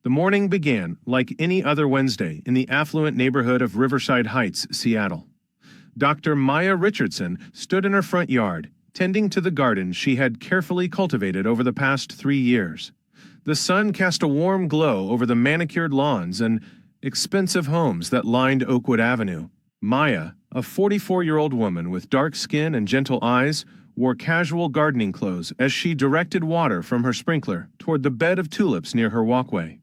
The morning began like any other Wednesday in the affluent neighborhood of Riverside Heights, Seattle. Dr. Maya Richardson stood in her front yard, tending to the garden she had carefully cultivated over the past 3 years. The sun cast a warm glow over the manicured lawns and expensive homes that lined Oakwood Avenue. Maya, a 44-year-old woman with dark skin and gentle eyes, wore casual gardening clothes as she directed water from her sprinkler toward the bed of tulips near her walkway.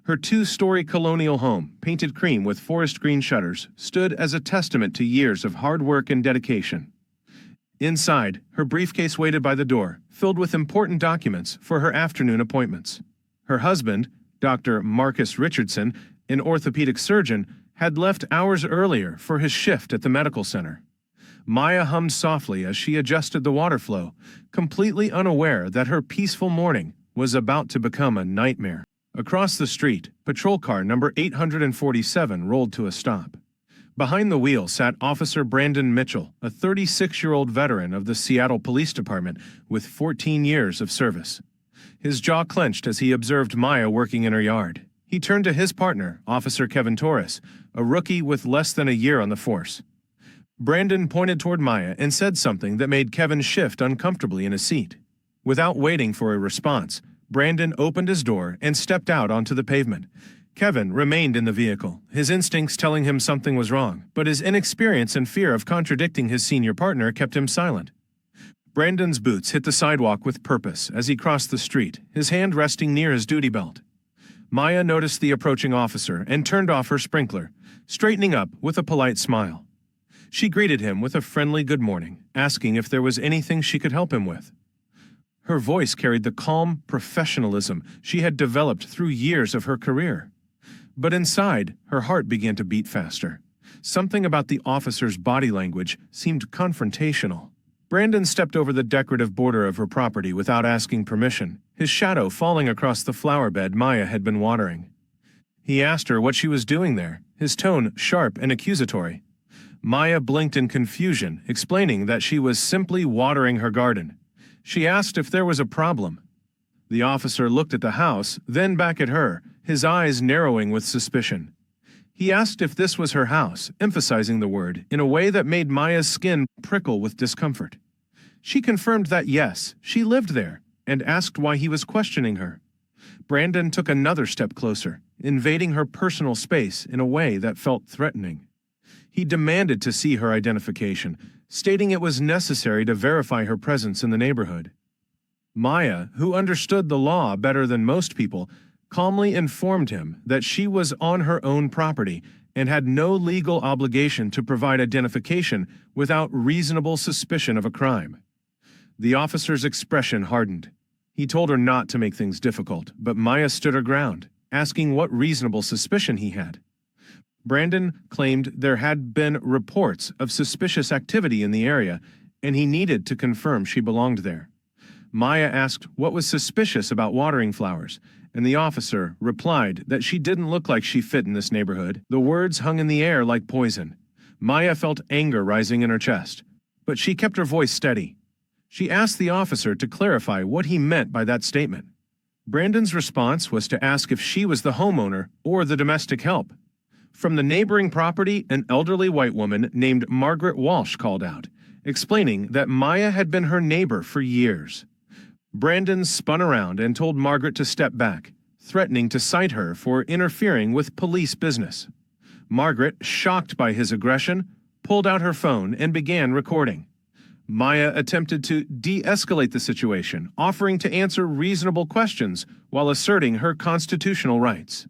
Her 2-story colonial home, painted cream with forest green shutters, stood as a testament to years of hard work and dedication. Inside, her briefcase waited by the door, filled with important documents for her afternoon appointments. Her husband, Dr. Marcus Richardson, an orthopedic surgeon, had left hours earlier for his shift at the medical center. Maya hummed softly as she adjusted the water flow, completely unaware that her peaceful morning was about to become a nightmare. Across the street, patrol car number 847 rolled to a stop. Behind the wheel sat Officer Brandon Mitchell, a 36-year-old veteran of the Seattle Police Department with 14 years of service. His jaw clenched as he observed Maya working in her yard. He turned to his partner, Officer Kevin Torres, a rookie with less than a year on the force. Brandon pointed toward Maya and said something that made Kevin shift uncomfortably in his seat. Without waiting for a response, Brandon opened his door and stepped out onto the pavement. Kevin remained in the vehicle, his instincts telling him something was wrong, but his inexperience and fear of contradicting his senior partner kept him silent. Brandon's boots hit the sidewalk with purpose as he crossed the street, his hand resting near his duty belt. Maya noticed the approaching officer and turned off her sprinkler, straightening up with a polite smile. She greeted him with a friendly good morning, asking if there was anything she could help him with. Her voice carried the calm professionalism she had developed through years of her career. But inside, her heart began to beat faster. Something about the officer's body language seemed confrontational. Brandon stepped over the decorative border of her property without asking permission, his shadow falling across the flower bed Maya had been watering. He asked her what she was doing there, his tone sharp and accusatory. Maya blinked in confusion, explaining that she was simply watering her garden. She asked if there was a problem. The officer looked at the house, then back at her, his eyes narrowing with suspicion. He asked if this was her house, emphasizing the word in a way that made Maya's skin prickle with discomfort. She confirmed that yes, she lived there, and asked why he was questioning her. Brandon took another step closer, invading her personal space in a way that felt threatening. He demanded to see her identification, stating it was necessary to verify her presence in the neighborhood. Maya, who understood the law better than most people, calmly informed him that she was on her own property and had no legal obligation to provide identification without reasonable suspicion of a crime. The officer's expression hardened. He told her not to make things difficult, but Maya stood her ground, asking what reasonable suspicion he had. Brandon claimed there had been reports of suspicious activity in the area, and he needed to confirm she belonged there. Maya asked what was suspicious about watering flowers, and the officer replied that she didn't look like she fit in this neighborhood. The words hung in the air like poison. Maya felt anger rising in her chest, but she kept her voice steady. She asked the officer to clarify what he meant by that statement. Brandon's response was to ask if she was the homeowner or the domestic help. From the neighboring property, an elderly white woman named Margaret Walsh called out, explaining that Maya had been her neighbor for years. Brandon spun around and told Margaret to step back, threatening to cite her for interfering with police business. Margaret, shocked by his aggression, pulled out her phone and began recording. Maya attempted to de-escalate the situation, offering to answer reasonable questions while asserting her constitutional rights.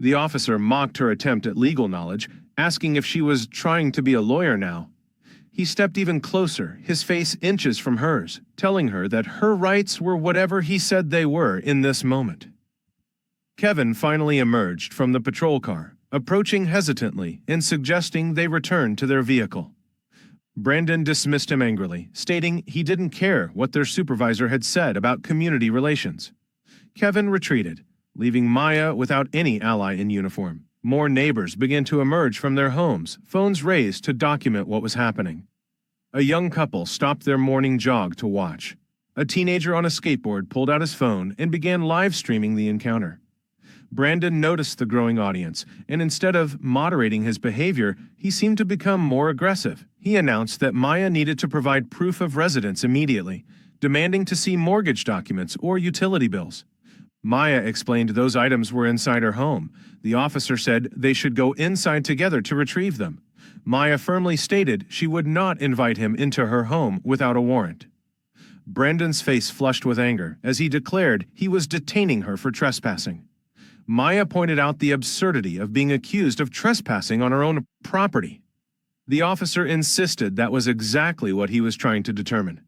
The officer mocked her attempt at legal knowledge, asking if she was trying to be a lawyer now. He stepped even closer, his face inches from hers, telling her that her rights were whatever he said they were in this moment. Kevin finally emerged from the patrol car, approaching hesitantly and suggesting they return to their vehicle. Brandon dismissed him angrily, stating he didn't care what their supervisor had said about community relations. Kevin retreated, leaving Maya without any ally in uniform. More neighbors began to emerge from their homes, phones raised to document what was happening. A young couple stopped their morning jog to watch. A teenager on a skateboard pulled out his phone and began live streaming the encounter. Brandon noticed the growing audience, and instead of moderating his behavior, he seemed to become more aggressive. He announced that Maya needed to provide proof of residence immediately, demanding to see mortgage documents or utility bills. Maya explained those items were inside her home. The officer said they should go inside together to retrieve them. Maya firmly stated she would not invite him into her home without a warrant. Brandon's face flushed with anger as he declared he was detaining her for trespassing. Maya pointed out the absurdity of being accused of trespassing on her own property. The officer insisted that was exactly what he was trying to determine.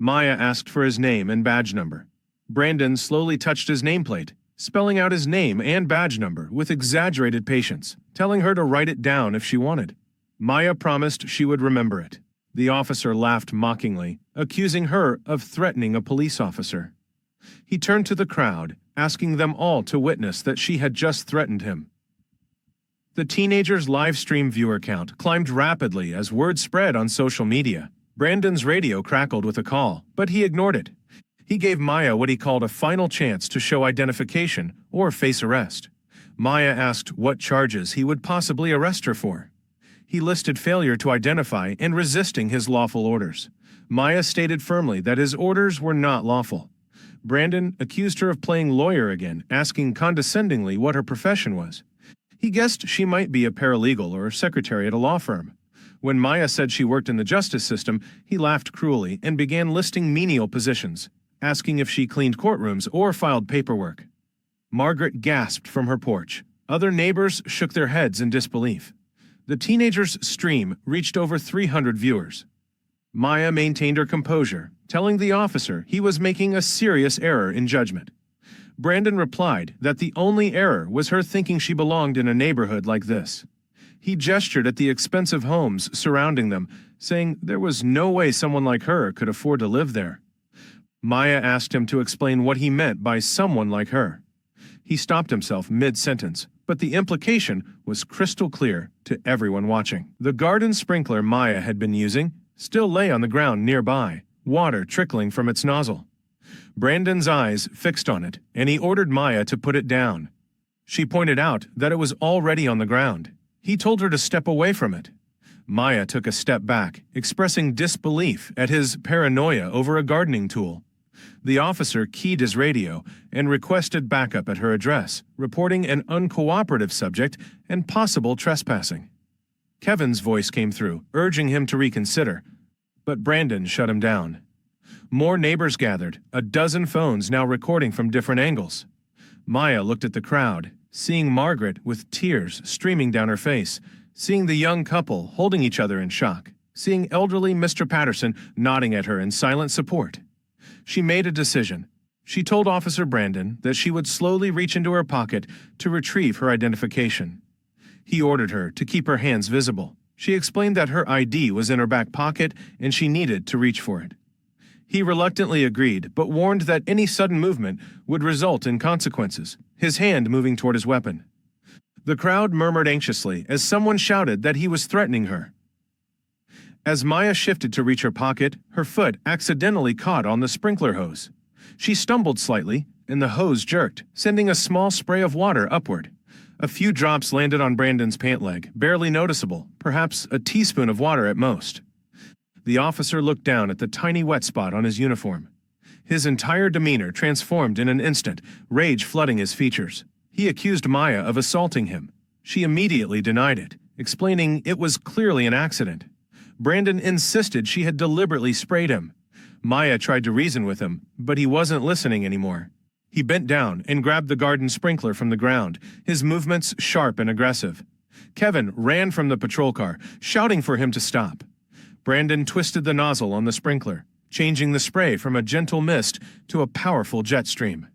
Maya asked for his name and badge number. Brandon slowly touched his nameplate, spelling out his name and badge number with exaggerated patience, telling her to write it down if she wanted. Maya promised she would remember it. The officer laughed mockingly, accusing her of threatening a police officer. He turned to the crowd, asking them all to witness that she had just threatened him. The teenager's live stream viewer count climbed rapidly as word spread on social media. Brandon's radio crackled with a call, but he ignored it. He gave Maya what he called a final chance to show identification or face arrest. Maya asked what charges he would possibly arrest her for. He listed failure to identify and resisting his lawful orders. Maya stated firmly that his orders were not lawful. Brandon accused her of playing lawyer again, asking condescendingly what her profession was. He guessed she might be a paralegal or secretary at a law firm. When Maya said she worked in the justice system, he laughed cruelly and began listing menial positions, asking if she cleaned courtrooms or filed paperwork. Margaret gasped from her porch. Other neighbors shook their heads in disbelief. The teenager's stream reached over 300 viewers. Maya maintained her composure, telling the officer he was making a serious error in judgment. Brandon replied that the only error was her thinking she belonged in a neighborhood like this. He gestured at the expensive homes surrounding them, saying there was no way someone like her could afford to live there. Maya asked him to explain what he meant by someone like her. He stopped himself mid-sentence, but the implication was crystal clear to everyone watching. The garden sprinkler Maya had been using still lay on the ground nearby, water trickling from its nozzle. Brandon's eyes fixed on it, and he ordered Maya to put it down. She pointed out that it was already on the ground. He told her to step away from it. Maya took a step back, expressing disbelief at his paranoia over a gardening tool. The officer keyed his radio and requested backup at her address, reporting an uncooperative subject and possible trespassing. Kevin's voice came through, urging him to reconsider, but Brandon shut him down. More neighbors gathered, a dozen phones now recording from different angles. Maya looked at the crowd, seeing Margaret with tears streaming down her face, seeing the young couple holding each other in shock, seeing elderly Mr. Patterson nodding at her in silent support. She made a decision. She told Officer Brandon that she would slowly reach into her pocket to retrieve her identification. He ordered her to keep her hands visible. She explained that her ID was in her back pocket and she needed to reach for it. He reluctantly agreed, but warned that any sudden movement would result in consequences, his hand moving toward his weapon. The crowd murmured anxiously as someone shouted that he was threatening her. As Maya shifted to reach her pocket, her foot accidentally caught on the sprinkler hose. She stumbled slightly, and the hose jerked, sending a small spray of water upward. A few drops landed on Brandon's pant leg, barely noticeable, perhaps a teaspoon of water at most. The officer looked down at the tiny wet spot on his uniform. His entire demeanor transformed in an instant, rage flooding his features. He accused Maya of assaulting him. She immediately denied it, explaining it was clearly an accident. Brandon insisted she had deliberately sprayed him. Maya tried to reason with him, but he wasn't listening anymore. He bent down and grabbed the garden sprinkler from the ground, his movements sharp and aggressive. Kevin ran from the patrol car, shouting for him to stop. Brandon twisted the nozzle on the sprinkler, changing the spray from a gentle mist to a powerful jet stream.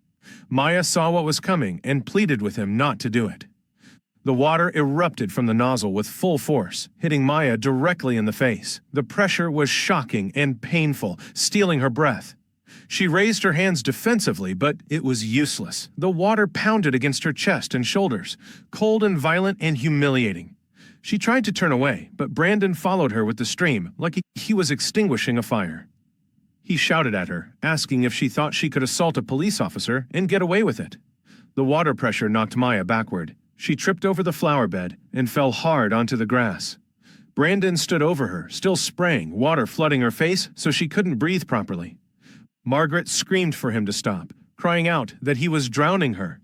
Maya saw what was coming and pleaded with him not to do it. The water erupted from the nozzle with full force, hitting Maya directly in the face. The pressure was shocking and painful, stealing her breath. She raised her hands defensively, but it was useless. The water pounded against her chest and shoulders, cold and violent and humiliating. She tried to turn away, but Brandon followed her with the stream like he was extinguishing a fire. He shouted at her, asking if she thought she could assault a police officer and get away with it. The water pressure knocked Maya backward. She tripped over the flower bed and fell hard onto the grass. Brandon stood over her, still spraying, water flooding her face so she couldn't breathe properly. Margaret screamed for him to stop, crying out that he was drowning her.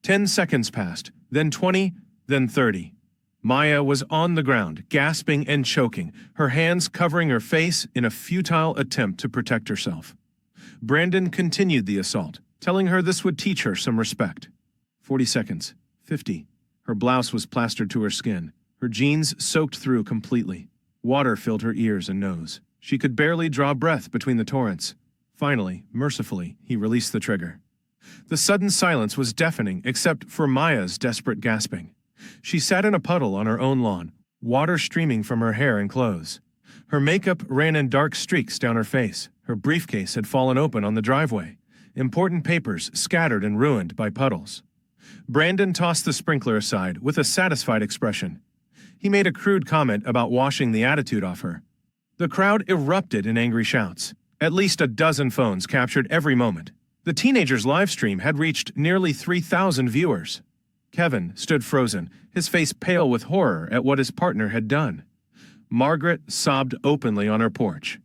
10 seconds passed, then 20, then 30. Maya was on the ground, gasping and choking, her hands covering her face in a futile attempt to protect herself. Brandon continued the assault, telling her this would teach her some respect. 40 seconds, 50. Her blouse was plastered to her skin, her jeans soaked through completely. Water filled her ears and nose. She could barely draw breath between the torrents. Finally, mercifully, he released the trigger. The sudden silence was deafening except for Maya's desperate gasping. She sat in a puddle on her own lawn, water streaming from her hair and clothes. Her makeup ran in dark streaks down her face. Her briefcase had fallen open on the driveway, important papers scattered and ruined by puddles. Brandon tossed the sprinkler aside with a satisfied expression. He made a crude comment about washing the attitude off her. The crowd erupted in angry shouts. At least a dozen phones captured every moment. The teenager's live stream had reached nearly 3,000 viewers. Kevin stood frozen, his face pale with horror at what his partner had done. Margaret sobbed openly on her porch.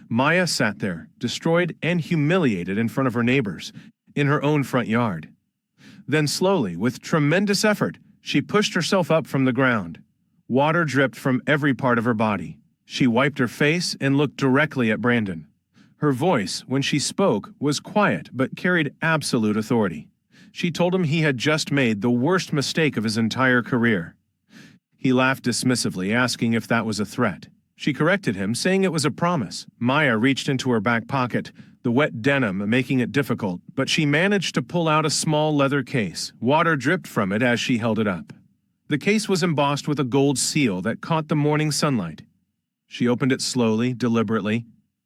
Maya sat there, destroyed and humiliated in front of her neighbors, in her own front yard. Then slowly, with tremendous effort, she pushed herself up from the ground. Water dripped from every part of her body. She wiped her face and looked directly at Brandon. Her voice, when she spoke, was quiet but carried absolute authority. She told him he had just made the worst mistake of his entire career. He laughed dismissively, asking if that was a threat. She corrected him, saying it was a promise. Maya reached into her back pocket, the wet denim making it difficult, but she managed to pull out a small leather case. Water dripped from it as she held it up. The case was embossed with a gold seal that caught the morning sunlight. She opened it slowly, deliberately.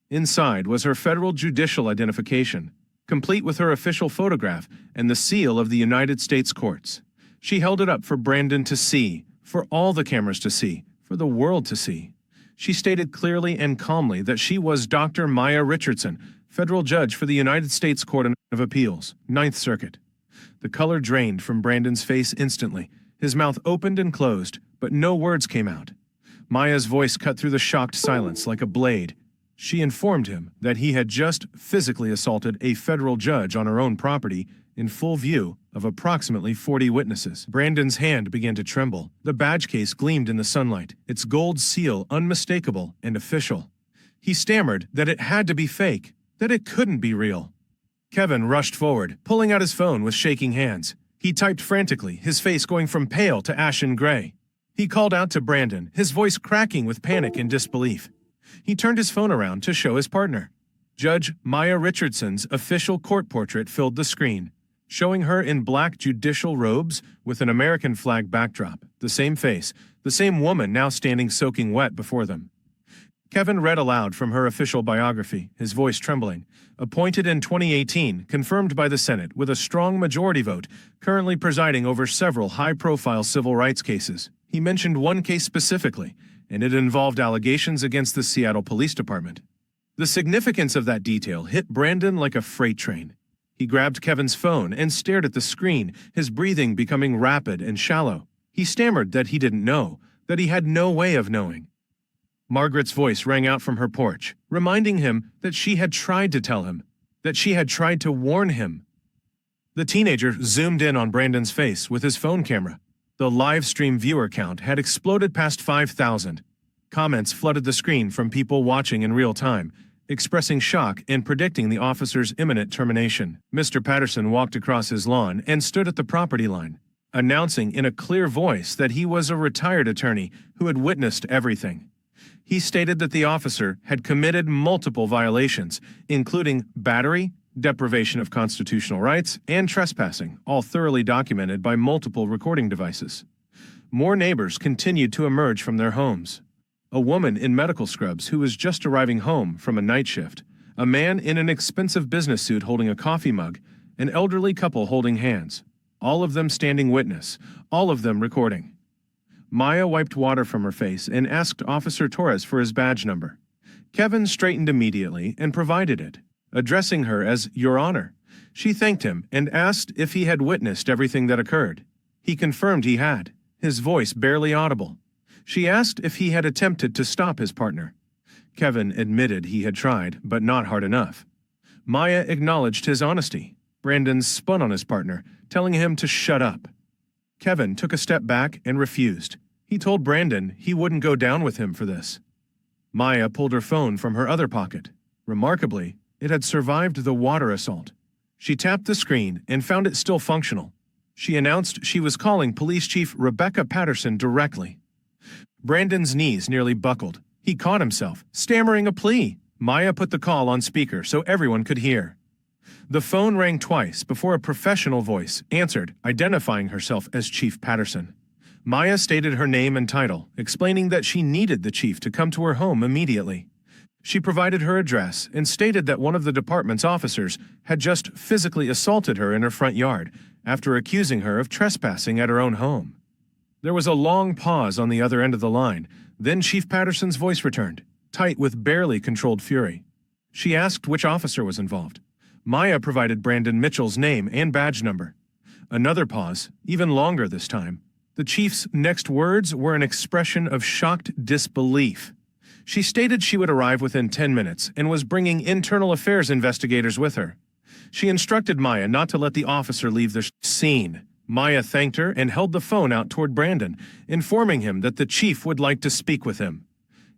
Inside was her federal judicial identification, complete with her official photograph and the seal of the United States courts. She held it up for Brandon to see, for all the cameras to see, for the world to see. She stated clearly and calmly that she was Dr. Maya Richardson, federal judge for the United States Court of Appeals, Ninth Circuit. The color drained from Brandon's face instantly. His mouth opened and closed, but no words came out. Maya's voice cut through the shocked silence like a blade. She informed him that he had just physically assaulted a federal judge on her own property in full view of approximately 40 witnesses. Brandon's hand began to tremble. The badge case gleamed in the sunlight, its gold seal unmistakable and official. He stammered that it had to be fake, that it couldn't be real. Kevin rushed forward, pulling out his phone with shaking hands. He typed frantically, his face going from pale to ashen gray. He called out to Brandon, his voice cracking with panic and disbelief. He turned his phone around to show his partner. Judge Maya Richardson's official court portrait filled the screen, showing her in black judicial robes with an American flag backdrop, the same face, the same woman now standing soaking wet before them. Kevin read aloud from her official biography, his voice trembling. Appointed in 2018, confirmed by the Senate with a strong majority vote, currently presiding over several high-profile civil rights cases. He mentioned one case specifically, and it involved allegations against the Seattle Police Department. The significance of that detail hit Brandon like a freight train. He grabbed Kevin's phone and stared at the screen, his breathing becoming rapid and shallow. He stammered that he didn't know, that he had no way of knowing. Margaret's voice rang out from her porch, reminding him that she had tried to tell him, that she had tried to warn him. The teenager zoomed in on Brandon's face with his phone camera. The live stream viewer count had exploded past 5,000. Comments flooded the screen from people watching in real time, expressing shock and predicting the officer's imminent termination. Mr. Patterson walked across his lawn and stood at the property line, announcing in a clear voice that he was a retired attorney who had witnessed everything. He stated that the officer had committed multiple violations, including battery, deprivation of constitutional rights, and trespassing, all thoroughly documented by multiple recording devices. More neighbors continued to emerge from their homes. A woman in medical scrubs who was just arriving home from a night shift, a man in an expensive business suit holding a coffee mug, an elderly couple holding hands, all of them standing witness, all of them recording. Maya wiped water from her face and asked Officer Torres for his badge number. Kevin straightened immediately and provided it, addressing her as Your Honor. She thanked him and asked if he had witnessed everything that occurred. He confirmed he had, his voice barely audible. She asked if he had attempted to stop his partner. Kevin admitted he had tried, but not hard enough. Maya acknowledged his honesty. Brandon spun on his partner, telling him to shut up. Kevin took a step back and refused. He told Brandon he wouldn't go down with him for this. Maya pulled her phone from her other pocket. Remarkably, it had survived the water assault. She tapped the screen and found it still functional. She announced she was calling Police Chief Rebecca Patterson directly. Brandon's knees nearly buckled. He caught himself, stammering a plea. Maya put the call on speaker so everyone could hear. The phone rang twice before a professional voice answered, identifying herself as Chief Patterson. Maya stated her name and title, explaining that she needed the chief to come to her home immediately. She provided her address and stated that one of the department's officers had just physically assaulted her in her front yard after accusing her of trespassing at her own home. There was a long pause on the other end of the line. Then Chief Patterson's voice returned, tight with barely controlled fury. She asked which officer was involved. Maya provided Brandon Mitchell's name and badge number. Another pause, even longer this time. The chief's next words were an expression of shocked disbelief. She stated she would arrive within 10 minutes and was bringing internal affairs investigators with her. She instructed Maya not to let the officer leave the scene. Maya thanked her and held the phone out toward Brandon, informing him that the chief would like to speak with him.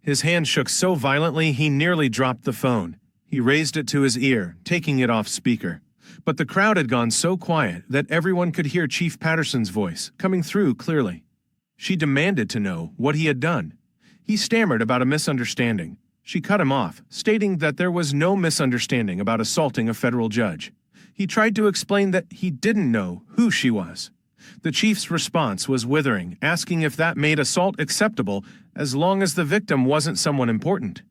His hand shook so violently he nearly dropped the phone. He raised it to his ear, taking it off speaker. But the crowd had gone so quiet that everyone could hear Chief Patterson's voice coming through clearly. She demanded to know what he had done. He stammered about a misunderstanding. She cut him off, stating that there was no misunderstanding about assaulting a federal judge. He tried to explain that he didn't know who she was. The chief's response was withering, asking if that made assault acceptable as long as the victim wasn't someone important.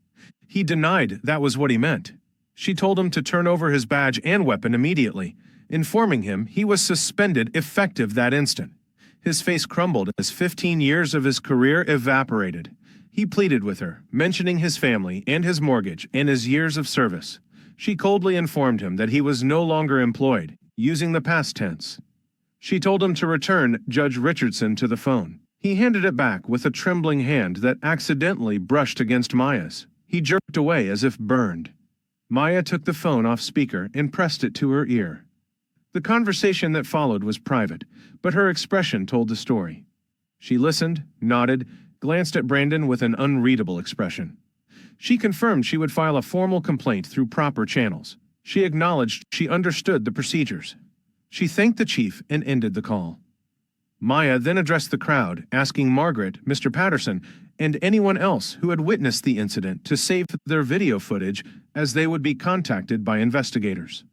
He denied that was what he meant. She told him to turn over his badge and weapon immediately, informing him he was suspended effective that instant. His face crumbled as 15 years of his career evaporated. He pleaded with her, mentioning his family and his mortgage and his years of service. She coldly informed him that he was no longer employed, using the past tense. She told him to return Judge Richardson to the phone. He handed it back with a trembling hand that accidentally brushed against Maya's. He jerked away as if burned. Maya took the phone off speaker and pressed it to her ear. The conversation that followed was private, but her expression told the story. She listened, nodded, glanced at Brandon with an unreadable expression. She confirmed she would file a formal complaint through proper channels. She acknowledged she understood the procedures. She thanked the chief and ended the call. Maya then addressed the crowd, asking Margaret, Mr. Patterson, and anyone else who had witnessed the incident to save their video footage as they would be contacted by investigators.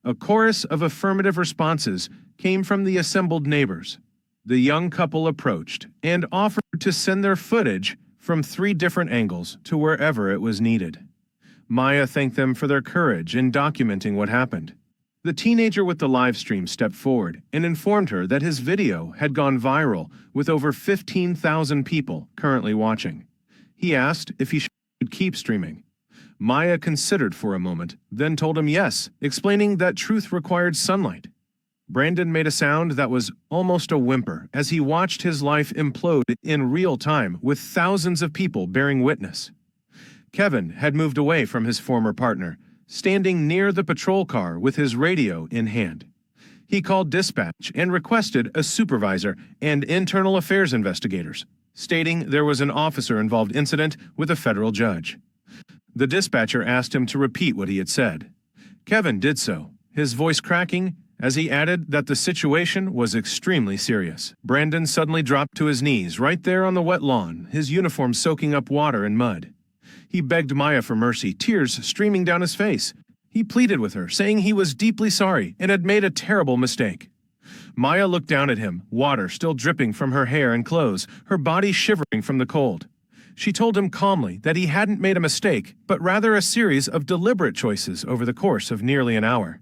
A chorus of affirmative responses came from the assembled neighbors. The young couple approached and offered to send their footage from 3 different angles to wherever it was needed. Maya thanked them for their courage in documenting what happened. The teenager with the live stream stepped forward and informed her that his video had gone viral with over 15,000 people currently watching. He asked if he should keep streaming. Maya considered for a moment, then told him yes, explaining that truth required sunlight. Brandon made a sound that was almost a whimper as he watched his life implode in real time with thousands of people bearing witness. Kevin had moved away from his former partner, standing near the patrol car with his radio in hand. He called dispatch and requested a supervisor and internal affairs investigators, stating there was an officer-involved incident with a federal judge. The dispatcher asked him to repeat what he had said. Kevin did so, his voice cracking as he added that the situation was extremely serious. Brandon suddenly dropped to his knees right there on the wet lawn, his uniform soaking up water and mud. He begged Maya for mercy, tears streaming down his face. He pleaded with her, saying he was deeply sorry and had made a terrible mistake. Maya looked down at him, water still dripping from her hair and clothes, her body shivering from the cold. She told him calmly that he hadn't made a mistake, but rather a series of deliberate choices over the course of nearly an hour.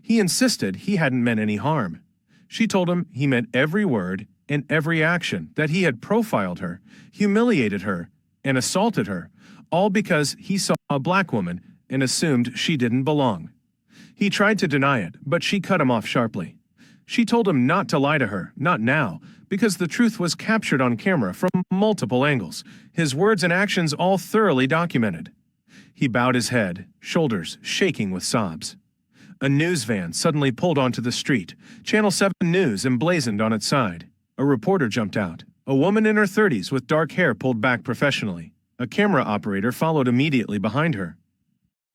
He insisted he hadn't meant any harm. She told him he meant every word and every action, that he had profiled her, humiliated her, and assaulted her, all because he saw a black woman and assumed she didn't belong. He tried to deny it, but she cut him off sharply. She told him not to lie to her, not now, because the truth was captured on camera from multiple angles, his words and actions all thoroughly documented. He bowed his head, shoulders shaking with sobs. A news van suddenly pulled onto the street, Channel 7 News emblazoned on its side. A reporter jumped out, a woman in her 30s with dark hair pulled back professionally. A camera operator followed immediately behind her.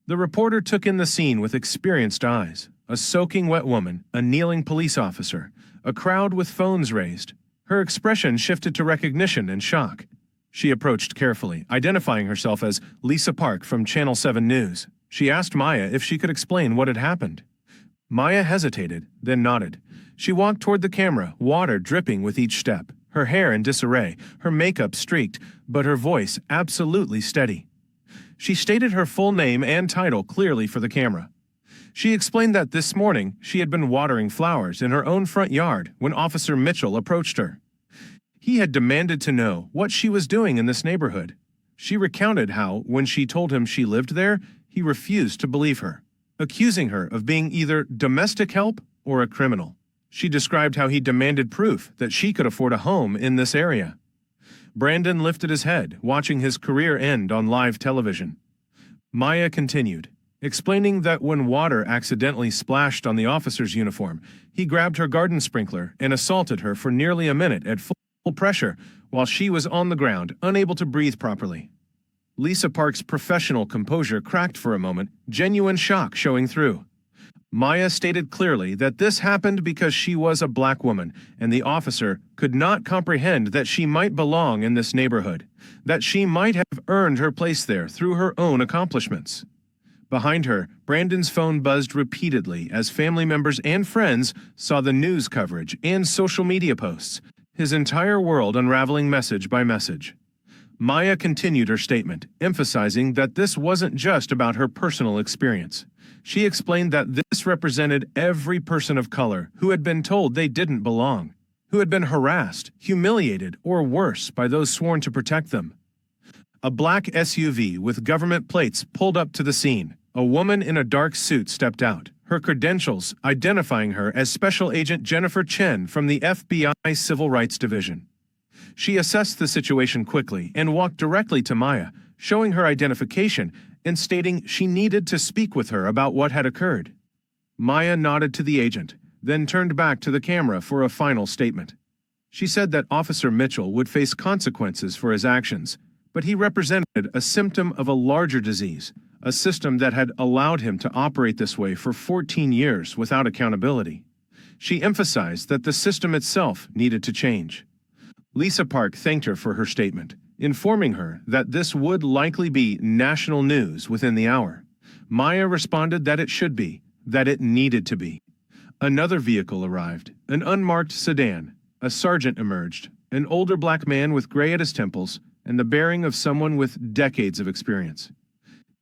The reporter took in the scene with experienced eyes. A soaking wet woman, a kneeling police officer, a crowd with phones raised. Her expression shifted to recognition and shock. She approached carefully, identifying herself as Lisa Park from Channel 7 News. She asked Maya if she could explain what had happened. Maya hesitated, then nodded. She walked toward the camera, water dripping with each step, her hair in disarray, her makeup streaked, but her voice absolutely steady. She stated her full name and title clearly for the camera. She explained that this morning she had been watering flowers in her own front yard when Officer Mitchell approached her. He had demanded to know what she was doing in this neighborhood. She recounted how, when she told him she lived there, he refused to believe her, accusing her of being either domestic help or a criminal. She described how he demanded proof that she could afford a home in this area. Brandon lifted his head, watching his career end on live television. Maya continued, explaining that when water accidentally splashed on the officer's uniform, he grabbed her garden sprinkler and assaulted her for nearly a minute at full pressure while she was on the ground, unable to breathe properly. Lisa Park's professional composure cracked for a moment, genuine shock showing through. Maya stated clearly that this happened because she was a black woman, and the officer could not comprehend that she might belong in this neighborhood, that she might have earned her place there through her own accomplishments. Behind her, Brandon's phone buzzed repeatedly as family members and friends saw the news coverage and social media posts, his entire world unraveling message by message. Maya continued her statement, emphasizing that this wasn't just about her personal experience. She explained that this represented every person of color who had been told they didn't belong, who had been harassed, humiliated, or worse by those sworn to protect them. A black SUV with government plates pulled up to the scene. A woman in a dark suit stepped out, her credentials identifying her as Special Agent Jennifer Chen from the FBI Civil Rights Division. She assessed the situation quickly and walked directly to Maya, showing her identification and stating she needed to speak with her about what had occurred. Maya nodded to the agent, then turned back to the camera for a final statement. She said that Officer Mitchell would face consequences for his actions, but he represented a symptom of a larger disease, a system that had allowed him to operate this way for 14 years without accountability. She emphasized that the system itself needed to change. Lisa Park thanked her for her statement, informing her that this would likely be national news within the hour. Maya responded that it should be, that it needed to be. Another vehicle arrived, an unmarked sedan. A sergeant emerged, an older black man with gray at his temples and the bearing of someone with decades of experience.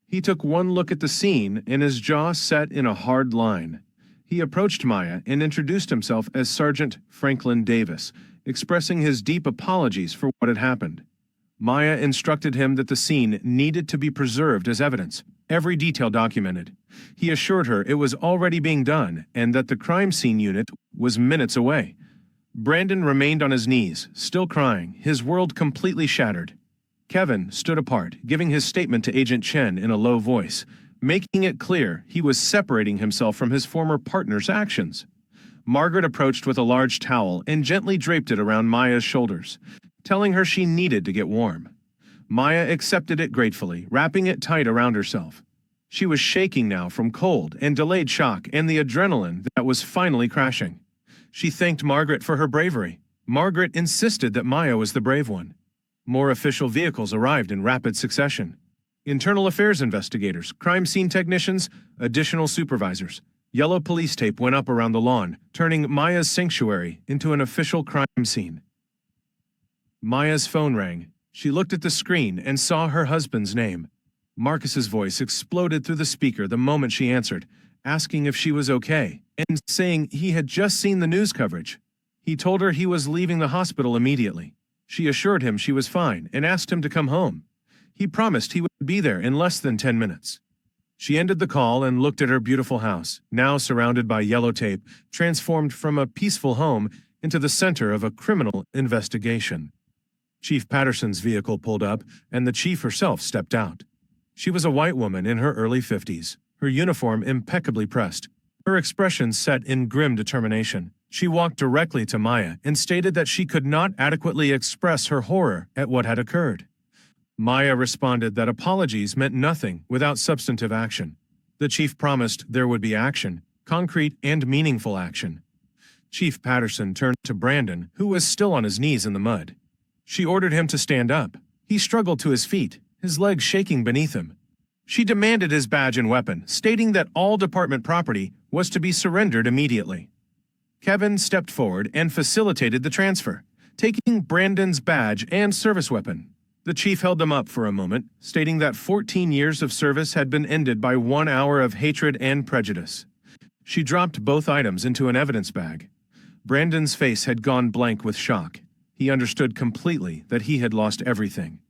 He took one look at the scene and his jaw set in a hard line. He approached Maya and introduced himself as Sergeant Franklin Davis, expressing his deep apologies for what had happened. Maya instructed him that the scene needed to be preserved as evidence, every detail documented. He assured her it was already being done and that the crime scene unit was minutes away. Brandon remained on his knees, still crying, his world completely shattered. Kevin stood apart, giving his statement to Agent Chen in a low voice, making it clear he was separating himself from his former partner's actions. Margaret approached with a large towel and gently draped it around Maya's shoulders, telling her she needed to get warm. Maya accepted it gratefully, wrapping it tight around herself. She was shaking now from cold and delayed shock and the adrenaline that was finally crashing. She thanked Margaret for her bravery. Margaret insisted that Maya was the brave one. More official vehicles arrived in rapid succession. Internal affairs investigators, crime scene technicians, additional supervisors. Yellow police tape went up around the lawn, turning Maya's sanctuary into an official crime scene. Maya's phone rang. She looked at the screen and saw her husband's name. Marcus's voice exploded through the speaker the moment she answered, asking if she was okay, and saying he had just seen the news coverage. He told her he was leaving the hospital immediately. She assured him she was fine and asked him to come home. He promised he would be there in less than 10 minutes. She ended the call and looked at her beautiful house, now surrounded by yellow tape, transformed from a peaceful home into the center of a criminal investigation. Chief Patterson's vehicle pulled up, and the chief herself stepped out. She was a white woman in her early 50s, her uniform impeccably pressed, her expression set in grim determination. She walked directly to Maya and stated that she could not adequately express her horror at what had occurred. Maya responded that apologies meant nothing without substantive action. The chief promised there would be action, concrete and meaningful action. Chief Patterson turned to Brandon, who was still on his knees in the mud. She ordered him to stand up. He struggled to his feet, his legs shaking beneath him. She demanded his badge and weapon, stating that all department property was to be surrendered immediately. Kevin stepped forward and facilitated the transfer, taking Brandon's badge and service weapon. The chief held them up for a moment, stating that 14 years of service had been ended by 1 hour of hatred and prejudice. She dropped both items into an evidence bag. Brandon's face had gone blank with shock. He understood completely that he had lost everything.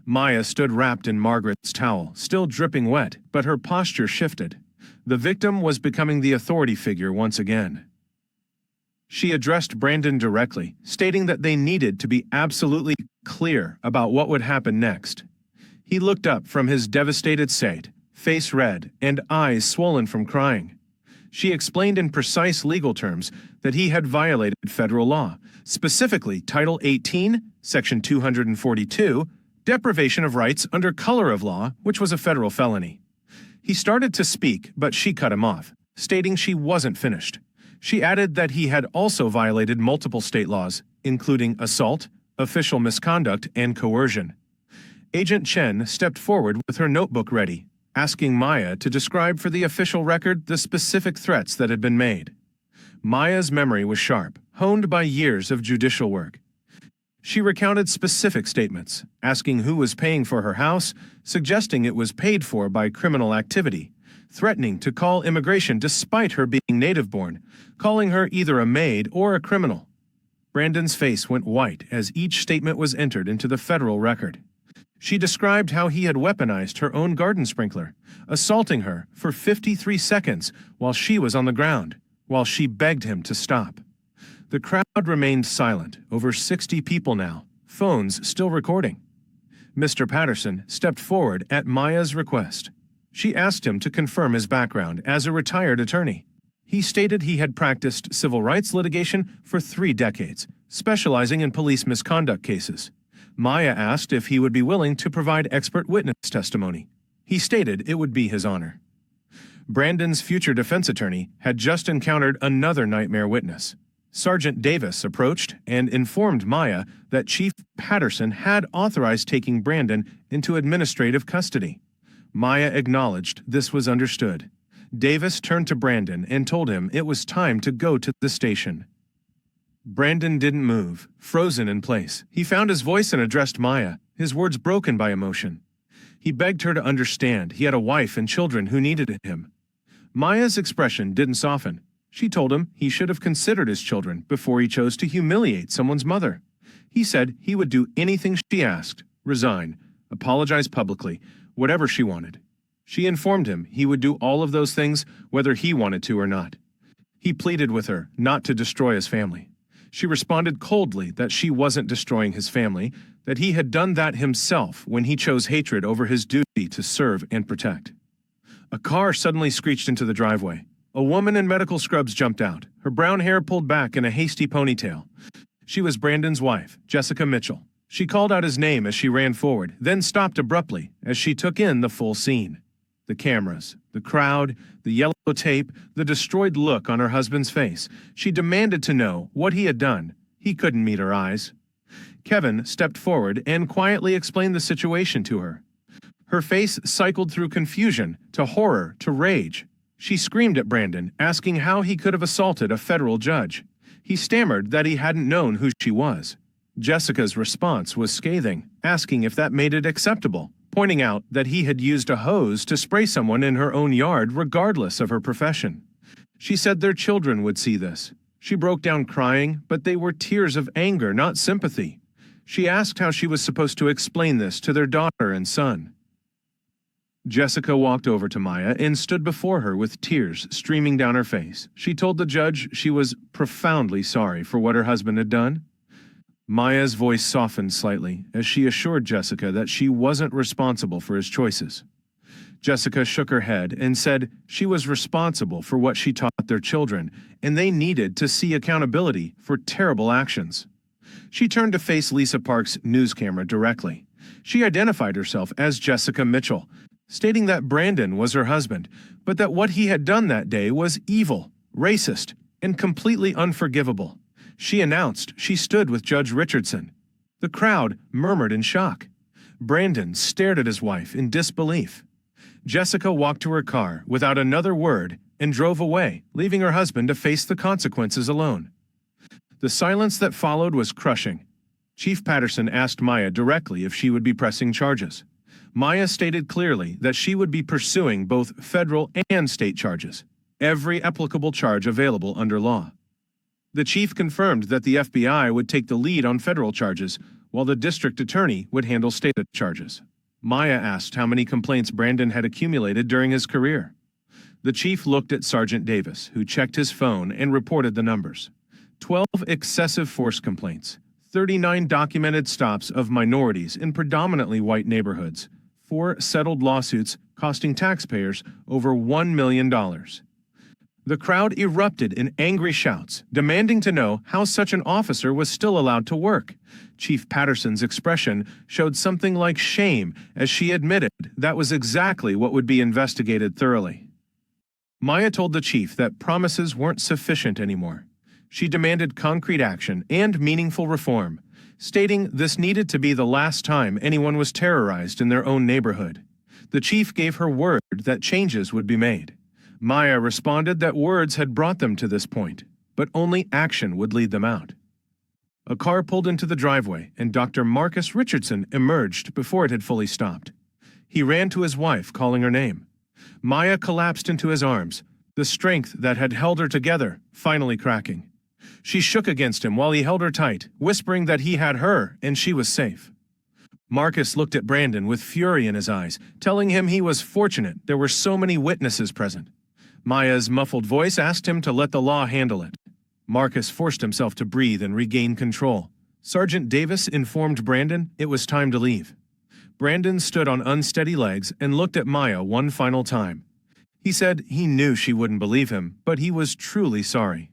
Maya stood wrapped in Margaret's towel, still dripping wet, but her posture shifted. The victim was becoming the authority figure once again. She addressed Brandon directly, stating that they needed to be absolutely clear about what would happen next. He looked up from his devastated sight, face red and eyes swollen from crying. She explained in precise legal terms that he had violated federal law, specifically Title 18, Section 242, deprivation of rights under color of law, which was a federal felony. He started to speak, but she cut him off, stating she wasn't finished. She added that he had also violated multiple state laws, including assault, official misconduct, and coercion. Agent Chen stepped forward with her notebook ready, asking Maya to describe for the official record the specific threats that had been made. Maya's memory was sharp, honed by years of judicial work. She recounted specific statements, asking who was paying for her house, suggesting it was paid for by criminal activity, threatening to call immigration despite her being native-born, calling her either a maid or a criminal. Brandon's face went white as each statement was entered into the federal record. She described how he had weaponized her own garden sprinkler, assaulting her for 53 seconds while she was on the ground, while she begged him to stop. The crowd remained silent, over 60 people now, phones still recording. Mr. Patterson stepped forward at Maya's request. She asked him to confirm his background as a retired attorney. He stated he had practiced civil rights litigation for 3 decades, specializing in police misconduct cases. Maya asked if he would be willing to provide expert witness testimony. He stated it would be his honor. Brandon's future defense attorney had just encountered another nightmare witness. Sergeant Davis approached and informed Maya that Chief Patterson had authorized taking Brandon into administrative custody. Maya acknowledged this was understood. Davis turned to Brandon and told him it was time to go to the station. Brandon didn't move, frozen in place. He found his voice and addressed Maya, his words broken by emotion. He begged her to understand he had a wife and children who needed him. Maya's expression didn't soften. She told him he should have considered his children before he chose to humiliate someone's mother. He said he would do anything she asked, resign, apologize publicly, whatever she wanted. She informed him he would do all of those things whether he wanted to or not. He pleaded with her not to destroy his family. She responded coldly that she wasn't destroying his family, that he had done that himself when he chose hatred over his duty to serve and protect. A car suddenly screeched into the driveway. A woman in medical scrubs jumped out, her brown hair pulled back in a hasty ponytail. She was Brandon's wife, Jessica Mitchell. She called out his name as she ran forward, then stopped abruptly as she took in the full scene. The cameras, the crowd, the yellow tape, the destroyed look on her husband's face. She demanded to know what he had done. He couldn't meet her eyes. Kevin stepped forward and quietly explained the situation to her. Her face cycled through confusion, to horror, to rage. She screamed at Brandon, asking how he could have assaulted a federal judge. He stammered that he hadn't known who she was. Jessica's response was scathing, asking if that made it acceptable, pointing out that he had used a hose to spray someone in her own yard regardless of her profession. She said their children would see this. She broke down crying, but they were tears of anger, not sympathy. She asked how she was supposed to explain this to their daughter and son. Jessica walked over to Maya and stood before her with tears streaming down her face. She told the judge she was profoundly sorry for what her husband had done. Maya's voice softened slightly as she assured Jessica that she wasn't responsible for his choices. Jessica shook her head and said she was responsible for what she taught their children, and they needed to see accountability for terrible actions. She turned to face Lisa Park's news camera directly. She identified herself as Jessica Mitchell, stating that Brandon was her husband, but that what he had done that day was evil, racist, and completely unforgivable. She announced she stood with Judge Richardson. The crowd murmured in shock. Brandon stared at his wife in disbelief. Jessica walked to her car without another word and drove away, leaving her husband to face the consequences alone. The silence that followed was crushing. Chief Patterson asked Maya directly if she would be pressing charges. Maya stated clearly that she would be pursuing both federal and state charges, every applicable charge available under law. The chief confirmed that the FBI would take the lead on federal charges, while the district attorney would handle state charges. Maya asked how many complaints Brandon had accumulated during his career. The chief looked at Sergeant Davis, who checked his phone and reported the numbers. 12 excessive force complaints, 39 documented stops of minorities in predominantly white neighborhoods, 4 settled lawsuits costing taxpayers over $1 million. The crowd erupted in angry shouts, demanding to know how such an officer was still allowed to work. Chief Patterson's expression showed something like shame as she admitted that was exactly what would be investigated thoroughly. Maya told the chief that promises weren't sufficient anymore. She demanded concrete action and meaningful reform, stating this needed to be the last time anyone was terrorized in their own neighborhood. The chief gave her word that changes would be made. Maya responded that words had brought them to this point, but only action would lead them out. A car pulled into the driveway, and Dr. Marcus Richardson emerged before it had fully stopped. He ran to his wife, calling her name. Maya collapsed into his arms, the strength that had held her together finally cracking. She shook against him while he held her tight, whispering that he had her and she was safe. Marcus looked at Brandon with fury in his eyes, telling him he was fortunate there were so many witnesses present. Maya's muffled voice asked him to let the law handle it. Marcus forced himself to breathe and regain control. Sergeant Davis informed Brandon it was time to leave. Brandon stood on unsteady legs and looked at Maya one final time. He said he knew she wouldn't believe him, but he was truly sorry.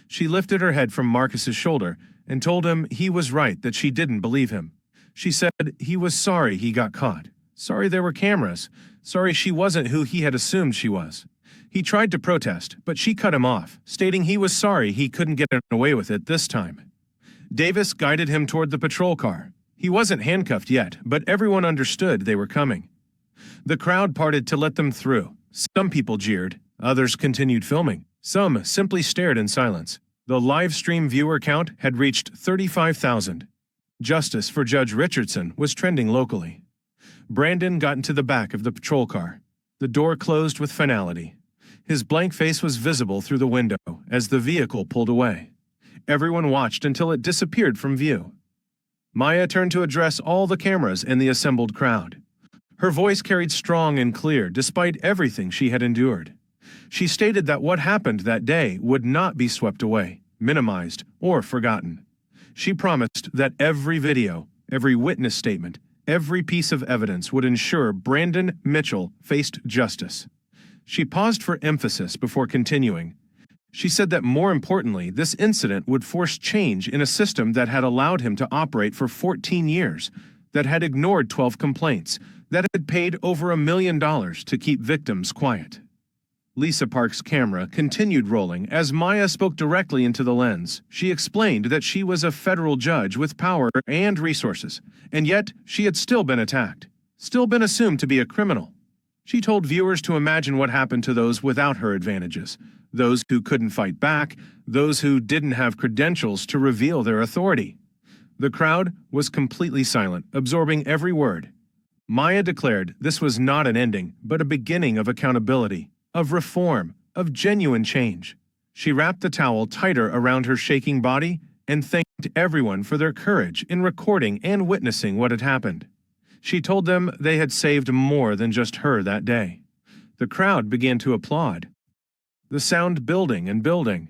She lifted her head from Marcus's shoulder and told him he was right that she didn't believe him. She said he was sorry he got caught, sorry there were cameras, sorry she wasn't who he had assumed she was. He tried to protest, but she cut him off, stating he was sorry he couldn't get away with it this time. Davis guided him toward the patrol car. He wasn't handcuffed yet, but everyone understood they were coming. The crowd parted to let them through. Some people jeered, others continued filming. Some simply stared in silence. The live stream viewer count had reached 35,000. Justice for Judge Richardson was trending locally. Brandon got into the back of the patrol car. The door closed with finality. His blank face was visible through the window as the vehicle pulled away. Everyone watched until it disappeared from view. Maya turned to address all the cameras and the assembled crowd. Her voice carried strong and clear despite everything she had endured. She stated that what happened that day would not be swept away, minimized, or forgotten. She promised that every video, every witness statement, every piece of evidence would ensure Brandon Mitchell faced justice. She paused for emphasis before continuing. She said that more importantly, this incident would force change in a system that had allowed him to operate for 14 years, that had ignored 12 complaints, that had paid over $1 million to keep victims quiet. Lisa Park's camera continued rolling as Maya spoke directly into the lens. She explained that she was a federal judge with power and resources, and yet she had still been attacked, still been assumed to be a criminal. She told viewers to imagine what happened to those without her advantages, those who couldn't fight back, those who didn't have credentials to reveal their authority. The crowd was completely silent, absorbing every word. Maya declared this was not an ending, but a beginning of accountability, of reform, of genuine change. She wrapped the towel tighter around her shaking body and thanked everyone for their courage in recording and witnessing what had happened. She told them they had saved more than just her that day. The crowd began to applaud. The sound building and building.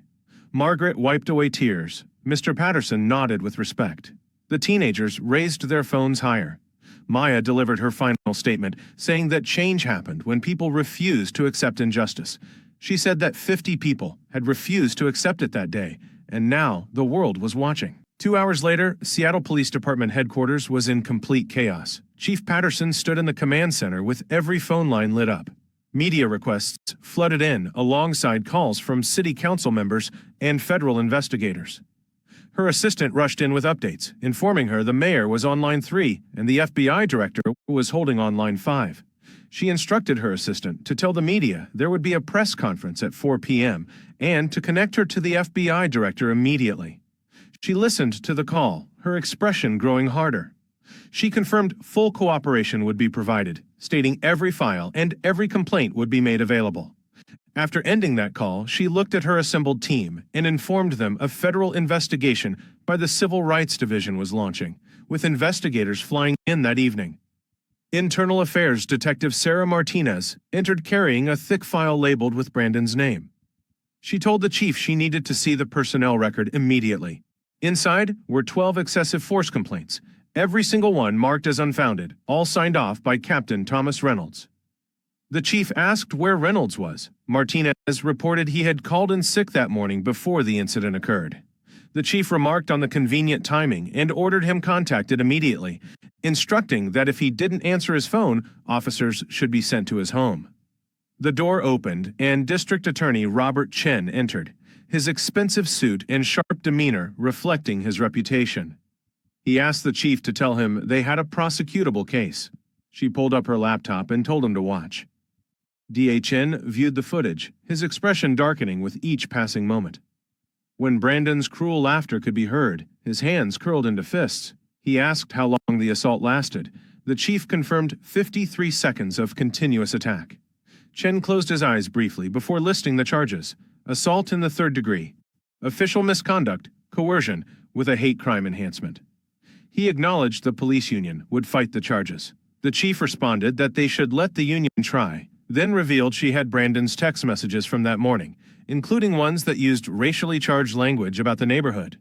Margaret wiped away tears. Mr. Patterson nodded with respect. The teenagers raised their phones higher. Maya delivered her final statement, saying that change happened when people refused to accept injustice. She said that 50 people had refused to accept it that day, and now the world was watching. 2 hours later, Seattle Police Department headquarters was in complete chaos. Chief Patterson stood in the command center with every phone line lit up. Media requests flooded in alongside calls from city council members and federal investigators. Her assistant rushed in with updates, informing her the mayor was on line 3 and the FBI director was holding on line 5. She instructed her assistant to tell the media there would be a press conference at 4 p.m. and to connect her to the FBI director immediately. She listened to the call, her expression growing harder. She confirmed full cooperation would be provided, stating every file and every complaint would be made available. After ending that call, she looked at her assembled team and informed them a federal investigation by the Civil Rights Division was launching, with investigators flying in that evening. Internal Affairs Detective Sarah Martinez entered carrying a thick file labeled with Brandon's name. She told the chief she needed to see the personnel record immediately. Inside were 12 excessive force complaints, every single one marked as unfounded, all signed off by Captain Thomas Reynolds. The chief asked where Reynolds was. Martinez reported he had called in sick that morning before the incident occurred. The chief remarked on the convenient timing and ordered him contacted immediately, instructing that if he didn't answer his phone, officers should be sent to his home. The door opened and District Attorney Robert Chen entered, his expensive suit and sharp demeanor reflecting his reputation. He asked the chief to tell him they had a prosecutable case. She pulled up her laptop and told him to watch. D.A. Chen viewed the footage, his expression darkening with each passing moment. When Brandon's cruel laughter could be heard, his hands curled into fists. He asked how long the assault lasted. The chief confirmed 53 seconds of continuous attack. Chen closed his eyes briefly before listing the charges: assault in the 3rd degree, official misconduct, coercion with a hate crime enhancement. He acknowledged the police union would fight the charges. The chief responded that they should let the union try, then revealed she had Brandon's text messages from that morning, including ones that used racially charged language about the neighborhood.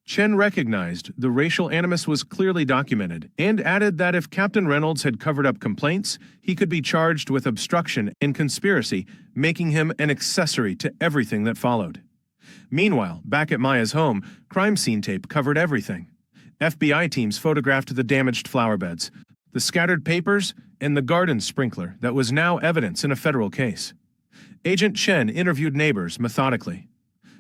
Chen recognized the racial animus was clearly documented and added that if Captain Reynolds had covered up complaints, he could be charged with obstruction and conspiracy, making him an accessory to everything that followed. Meanwhile, back at Maya's home, crime scene tape covered everything. FBI teams photographed the damaged flower beds, the scattered papers, and the garden sprinkler that was now evidence in a federal case. Agent Chen interviewed neighbors methodically.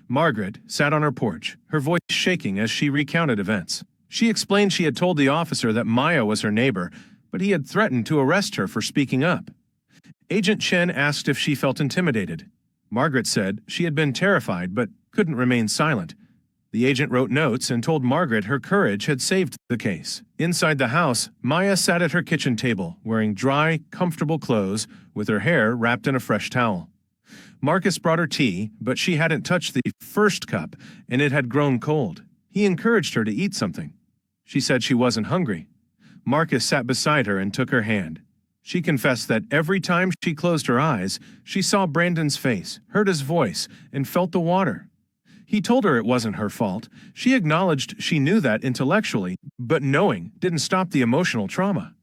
Margaret sat on her porch, her voice shaking as she recounted events. She explained she had told the officer that Maya was her neighbor, but he had threatened to arrest her for speaking up. Agent Chen asked if she felt intimidated. Margaret said she had been terrified but couldn't remain silent. The agent wrote notes and told Margaret her courage had saved the case. Inside the house, Maya sat at her kitchen table, wearing dry, comfortable clothes, with her hair wrapped in a fresh towel. Marcus brought her tea, but she hadn't touched the first cup, and it had grown cold. He encouraged her to eat something. She said she wasn't hungry. Marcus sat beside her and took her hand. She confessed that every time she closed her eyes, she saw Brandon's face, heard his voice, and felt the water. He told her it wasn't her fault. She acknowledged she knew that intellectually, but knowing didn't stop the emotional trauma.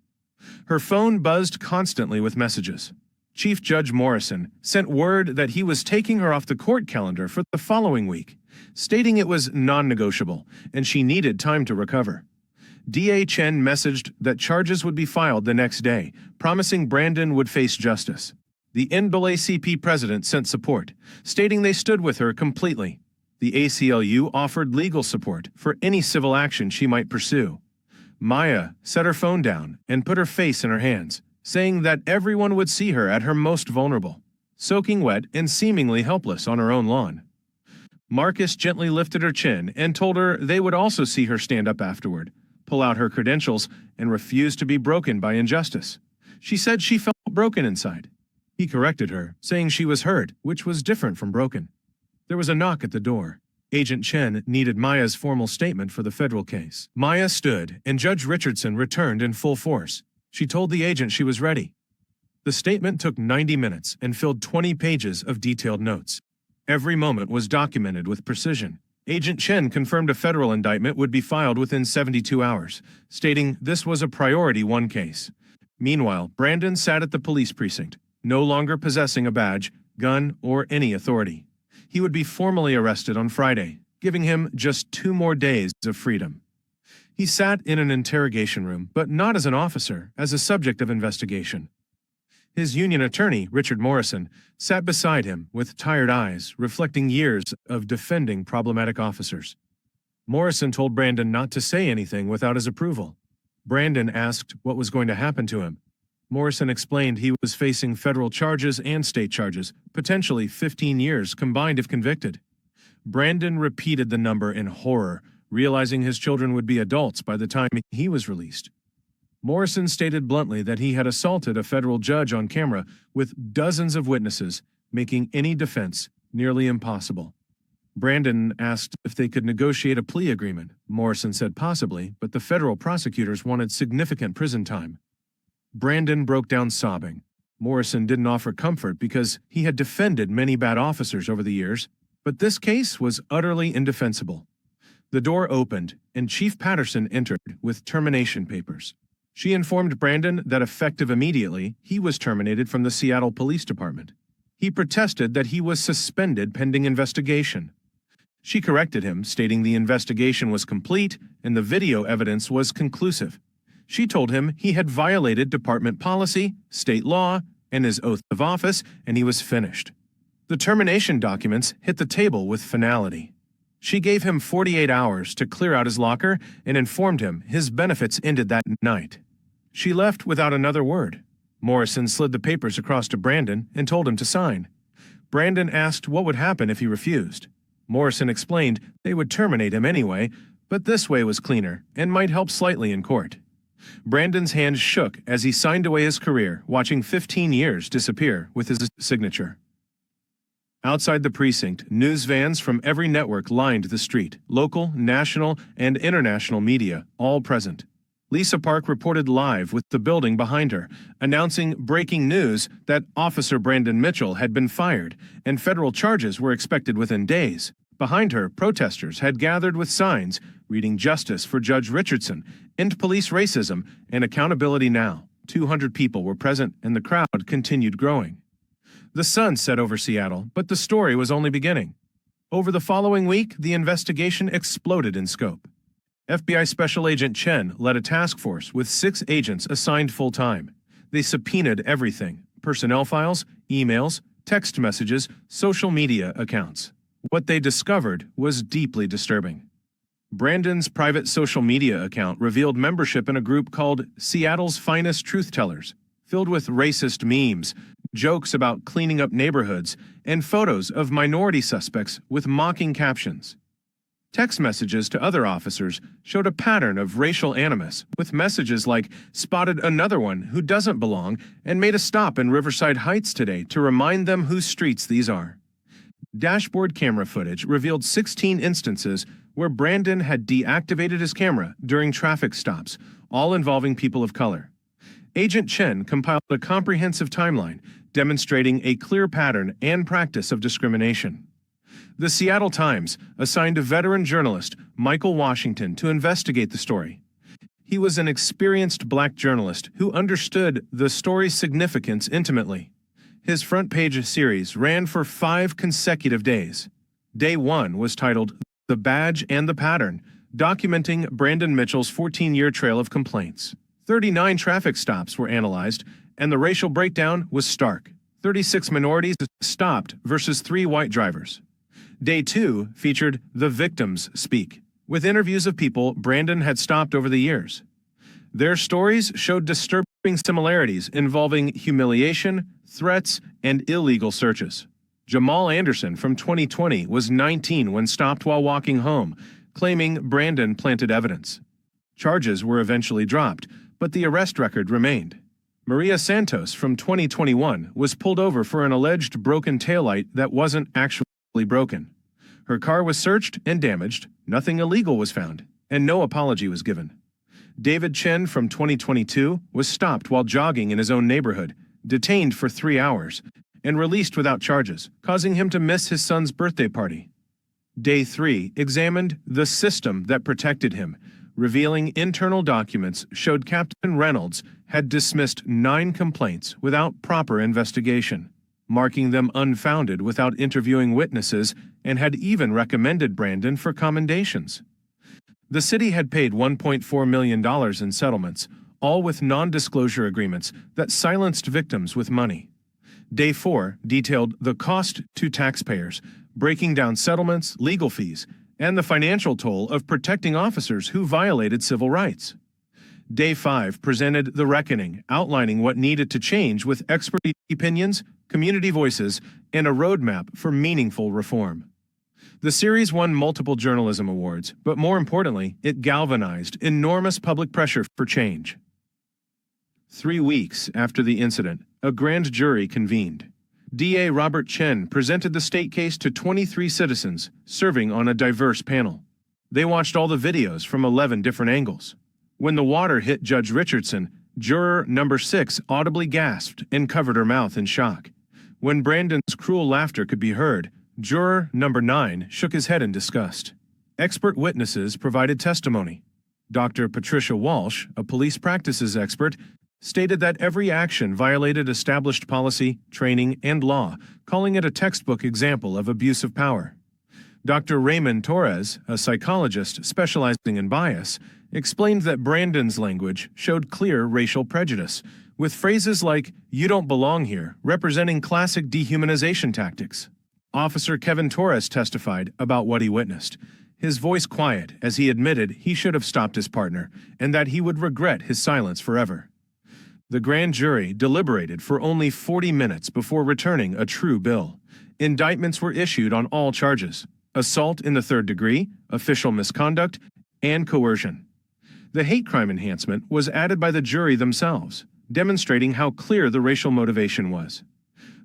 Her phone buzzed constantly with messages. Chief Judge Morrison sent word that he was taking her off the court calendar for the following week, stating it was non-negotiable and she needed time to recover. D.A. Chen messaged that charges would be filed the next day, promising Brandon would face justice. The NAACP president sent support, stating they stood with her completely. The ACLU offered legal support for any civil action she might pursue. Maya set her phone down and put her face in her hands, saying that everyone would see her at her most vulnerable, soaking wet and seemingly helpless on her own lawn. Marcus gently lifted her chin and told her they would also see her stand up afterward, pull out her credentials, and refuse to be broken by injustice. She said she felt broken inside. He corrected her, saying she was hurt, which was different from broken. There was a knock at the door. Agent Chen needed Maya's formal statement for the federal case. Maya stood, and Judge Richardson returned in full force. She told the agent she was ready. The statement took 90 minutes and filled 20 pages of detailed notes. Every moment was documented with precision. Agent Chen confirmed a federal indictment would be filed within 72 hours, stating this was a priority 1 case. Meanwhile, Brandon sat at the police precinct, no longer possessing a badge, gun, or any authority. He would be formally arrested on Friday, giving him just 2 more days of freedom. He sat in an interrogation room, but not as an officer, as a subject of investigation. His union attorney, Richard Morrison, sat beside him with tired eyes, reflecting years of defending problematic officers. Morrison told Brandon not to say anything without his approval. Brandon asked what was going to happen to him. Morrison explained he was facing federal charges and state charges, potentially 15 years combined if convicted. Brandon repeated the number in horror, realizing his children would be adults by the time he was released. Morrison stated bluntly that he had assaulted a federal judge on camera with dozens of witnesses, making any defense nearly impossible. Brandon asked if they could negotiate a plea agreement. Morrison said possibly, but the federal prosecutors wanted significant prison time. Brandon broke down sobbing. Morrison didn't offer comfort because he had defended many bad officers over the years, but this case was utterly indefensible. The door opened, and Chief Patterson entered with termination papers. She informed Brandon that effective immediately, he was terminated from the Seattle Police Department. He protested that he was suspended pending investigation. She corrected him, stating the investigation was complete and the video evidence was conclusive. She told him he had violated department policy, state law, and his oath of office, and he was finished. The termination documents hit the table with finality. She gave him 48 hours to clear out his locker and informed him his benefits ended that night. She left without another word. Morrison slid the papers across to Brandon and told him to sign. Brandon asked what would happen if he refused. Morrison explained they would terminate him anyway, but this way was cleaner and might help slightly in court. Brandon's hand shook as he signed away his career, watching 15 years disappear with his signature. Outside the precinct, news vans from every network lined the street, local, national, and international media, all present. Lisa Park reported live with the building behind her, announcing breaking news that Officer Brandon Mitchell had been fired, and federal charges were expected within days. Behind her, protesters had gathered with signs reading "Justice for Judge Richardson," "End Police Racism," and "Accountability Now." 200 people were present, and the crowd continued growing. The sun set over Seattle, but the story was only beginning. Over the following week, the investigation exploded in scope. FBI Special Agent Chen led a task force with 6 agents assigned full-time. They subpoenaed everything: personnel files, emails, text messages, social media accounts. What they discovered was deeply disturbing. Brandon's private social media account revealed membership in a group called Seattle's Finest Truth Tellers, filled with racist memes, jokes about cleaning up neighborhoods, and photos of minority suspects with mocking captions. Text messages to other officers showed a pattern of racial animus, with messages like "spotted another one who doesn't belong and made a stop in Riverside Heights today to remind them whose streets these are." Dashboard camera footage revealed 16 instances where Brandon had deactivated his camera during traffic stops, all involving people of color. Agent Chen compiled a comprehensive timeline demonstrating a clear pattern and practice of discrimination. The Seattle Times assigned a veteran journalist, Michael Washington, to investigate the story. He was an experienced black journalist who understood the story's significance intimately. His front-page series ran for 5 consecutive days. Day 1 was titled "The Badge and the Pattern," documenting Brandon Mitchell's 14-year trail of complaints. 39 traffic stops were analyzed, and the racial breakdown was stark. 36 minorities stopped versus 3 white drivers. Day 2 featured "The Victims Speak," with interviews of people Brandon had stopped over the years. Their stories showed disturbing similarities involving humiliation, threats, and illegal searches. Jamal Anderson from 2020 was 19 when stopped while walking home, claiming Brandon planted evidence. Charges were eventually dropped, but the arrest record remained. Maria Santos from 2021 was pulled over for an alleged broken taillight that wasn't actually broken. Her car was searched and damaged, nothing illegal was found, and no apology was given. David Chen from 2022 was stopped while jogging in his own neighborhood, detained for 3 hours, and released without charges, causing him to miss his son's birthday party. Day 3 examined the system that protected him, revealing internal documents showed Captain Reynolds had dismissed 9 complaints without proper investigation, marking them unfounded without interviewing witnesses, and had even recommended Brandon for commendations. The city had paid $1.4 million in settlements, all with non-disclosure agreements that silenced victims with money. Day 4 detailed the cost to taxpayers, breaking down settlements, legal fees, and the financial toll of protecting officers who violated civil rights. Day 5 presented the reckoning, outlining what needed to change with expert opinions, community voices, and a roadmap for meaningful reform. The series won multiple journalism awards, but more importantly, it galvanized enormous public pressure for change. 3 weeks after the incident, a grand jury convened. DA Robert Chen presented the state case to 23 citizens, serving on a diverse panel. They watched all the videos from 11 different angles. When the water hit Judge Richardson, juror number 6 audibly gasped and covered her mouth in shock. When Brandon's cruel laughter could be heard, juror number 9 shook his head in disgust. Expert witnesses provided testimony. Dr. Patricia Walsh, a police practices expert, stated that every action violated established policy, training, and law, calling it a textbook example of abuse of power. Dr. Raymond Torres, a psychologist specializing in bias, explained that Brandon's language showed clear racial prejudice, with phrases like, "You don't belong here," representing classic dehumanization tactics. Officer Kevin Torres testified about what he witnessed, his voice quiet as he admitted he should have stopped his partner and that he would regret his silence forever. The grand jury deliberated for only 40 minutes before returning a true bill. Indictments were issued on all charges: assault in the 3rd degree, official misconduct, and coercion. The hate crime enhancement was added by the jury themselves, demonstrating how clear the racial motivation was.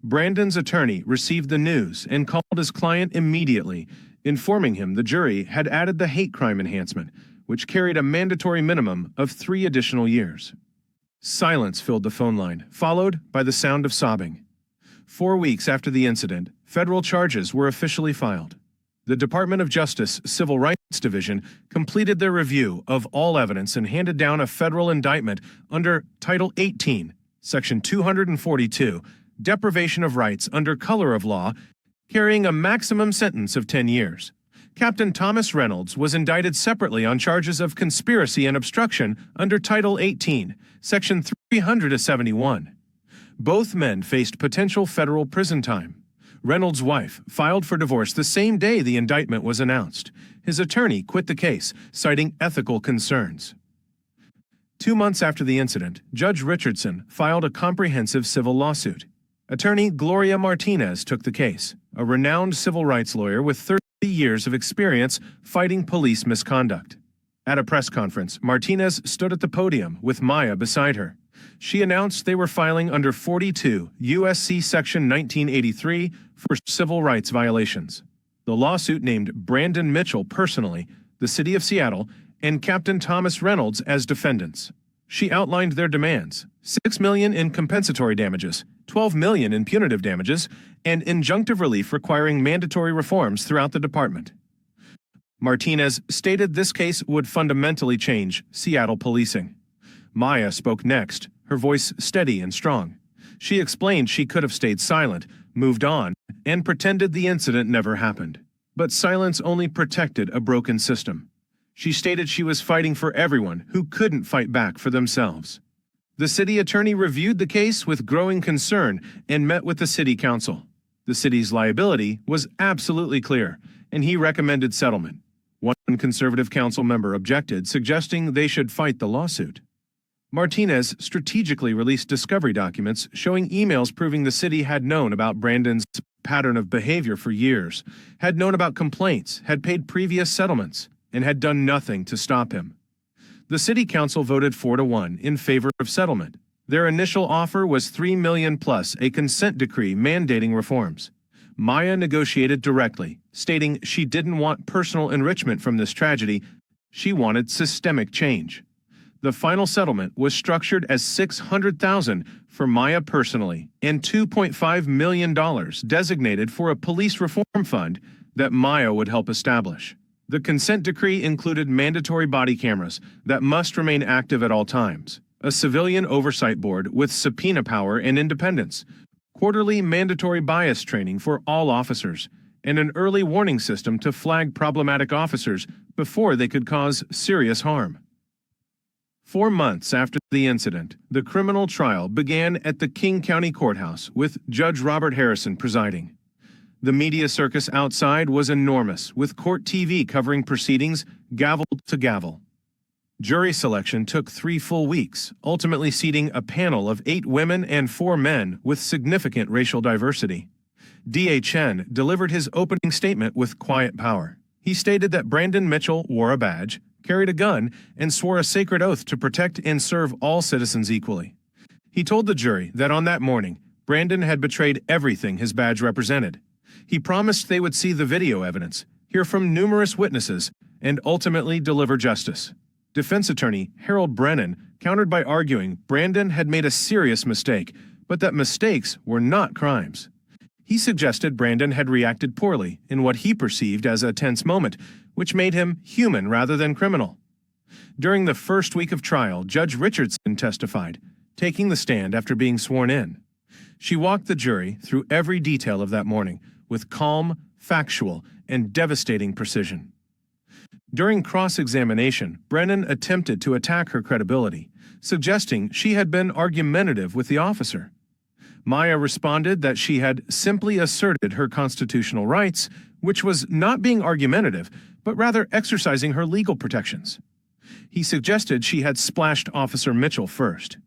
Brandon's attorney received the news and called his client immediately, informing him the jury had added the hate crime enhancement, which carried a mandatory minimum of 3 additional years. Silence filled the phone line, followed by the sound of sobbing. 4 weeks after the incident, federal charges were officially filed. The Department of Justice Civil Rights Division completed their review of all evidence and handed down a federal indictment under Title 18, Section 242, Deprivation of Rights under Color of Law, carrying a maximum sentence of 10 years. Captain Thomas Reynolds was indicted separately on charges of conspiracy and obstruction under Title 18, Section 371. Both men faced potential federal prison time. Reynolds' wife filed for divorce the same day the indictment was announced. His attorney quit the case, citing ethical concerns. 2 months after the incident, Judge Richardson filed a comprehensive civil lawsuit. Attorney Gloria Martinez took the case, a renowned civil rights lawyer with 30 years of experience fighting police misconduct. At a press conference, Martinez stood at the podium with Maya beside her. She announced they were filing under 42 U.S.C. Section 1983 for civil rights violations. The lawsuit named Brandon Mitchell personally, the City of Seattle, and Captain Thomas Reynolds as defendants. She outlined their demands: $6 million in compensatory damages, $12 million in punitive damages, and injunctive relief requiring mandatory reforms throughout the department. Martinez stated this case would fundamentally change Seattle policing. Maya spoke next, her voice steady and strong. She explained she could have stayed silent, moved on, and pretended the incident never happened. But silence only protected a broken system. She stated she was fighting for everyone who couldn't fight back for themselves. The city attorney reviewed the case with growing concern and met with the city council. The city's liability was absolutely clear, and he recommended settlement. One conservative council member objected, suggesting they should fight the lawsuit. Martinez strategically released discovery documents showing emails proving the city had known about Brandon's pattern of behavior for years, had known about complaints, had paid previous settlements, and had done nothing to stop him. The city council voted 4-1 in favor of settlement. Their initial offer was $3 million plus a consent decree mandating reforms. Maya negotiated directly, stating she didn't want personal enrichment from this tragedy, she wanted systemic change. The final settlement was structured as $600,000 for Maya personally and $2.5 million designated for a police reform fund that Maya would help establish. The consent decree included mandatory body cameras that must remain active at all times, a civilian oversight board with subpoena power and independence, quarterly mandatory bias training for all officers, and an early warning system to flag problematic officers before they could cause serious harm. 4 months after the incident, the criminal trial began at the King County Courthouse with Judge Robert Harrison presiding. The media circus outside was enormous, with court TV covering proceedings gavel to gavel. Jury selection took 3 full weeks, ultimately seating a panel of 8 women and 4 men with significant racial diversity. D.A. Chen delivered his opening statement with quiet power. He stated that Brandon Mitchell wore a badge, carried a gun, and swore a sacred oath to protect and serve all citizens equally. He told the jury that on that morning, Brandon had betrayed everything his badge represented. He promised they would see the video evidence, hear from numerous witnesses, and ultimately deliver justice. Defense attorney Harold Brennan countered by arguing Brandon had made a serious mistake, but that mistakes were not crimes. He suggested Brandon had reacted poorly in what he perceived as a tense moment, which made him human rather than criminal. During the first week of trial, Judge Richardson testified, taking the stand after being sworn in. She walked the jury through every detail of that morning with calm, factual, and devastating precision. During cross-examination, Brennan attempted to attack her credibility, suggesting she had been argumentative with the officer. Maya responded that she had simply asserted her constitutional rights, which was not being argumentative, but rather exercising her legal protections. He suggested she had splashed Officer Mitchell first.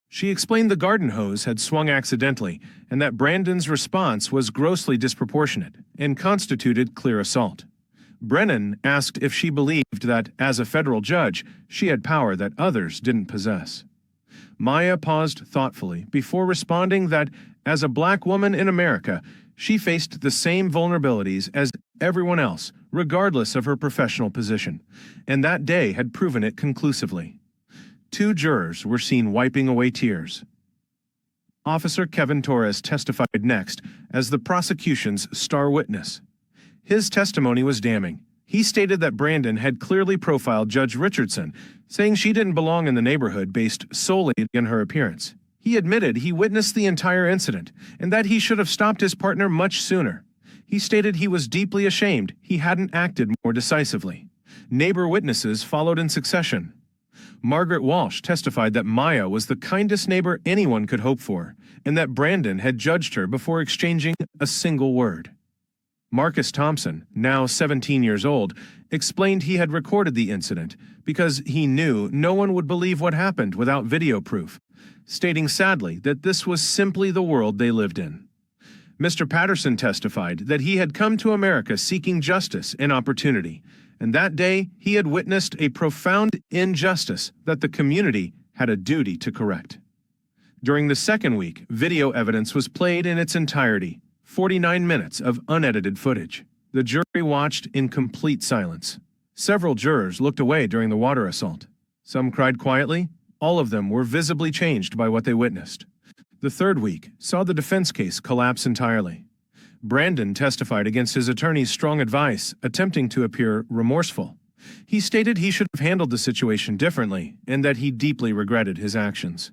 She explained the garden hose had swung accidentally and that Brandon's response was grossly disproportionate and constituted clear assault. Brennan asked if she believed that, as a federal judge, she had power that others didn't possess. Maya paused thoughtfully before responding that, as a black woman in America, she faced the same vulnerabilities as everyone else, regardless of her professional position, and that day had proven it conclusively. 2 jurors were seen wiping away tears. Officer Kevin Torres testified next as the prosecution's star witness. His testimony was damning. He stated that Brandon had clearly profiled Judge Richardson, saying she didn't belong in the neighborhood based solely on her appearance. He admitted he witnessed the entire incident and that he should have stopped his partner much sooner. He stated he was deeply ashamed he hadn't acted more decisively. Neighbor witnesses followed in succession. Margaret Walsh testified that Maya was the kindest neighbor anyone could hope for, and that Brandon had judged her before exchanging a single word. Marcus Thompson, now 17 years old, explained he had recorded the incident because he knew no one would believe what happened without video proof, stating sadly that this was simply the world they lived in. Mr. Patterson testified that he had come to America seeking justice and opportunity, and that day he had witnessed a profound injustice that the community had a duty to correct. During the second week, video evidence was played in its entirety, 49 minutes of unedited footage. The jury watched in complete silence. Several jurors looked away during the water assault. Some cried quietly. All of them were visibly changed by what they witnessed. The third week saw the defense case collapse entirely. Brandon testified against his attorney's strong advice, attempting to appear remorseful. He stated he should have handled the situation differently and that he deeply regretted his actions.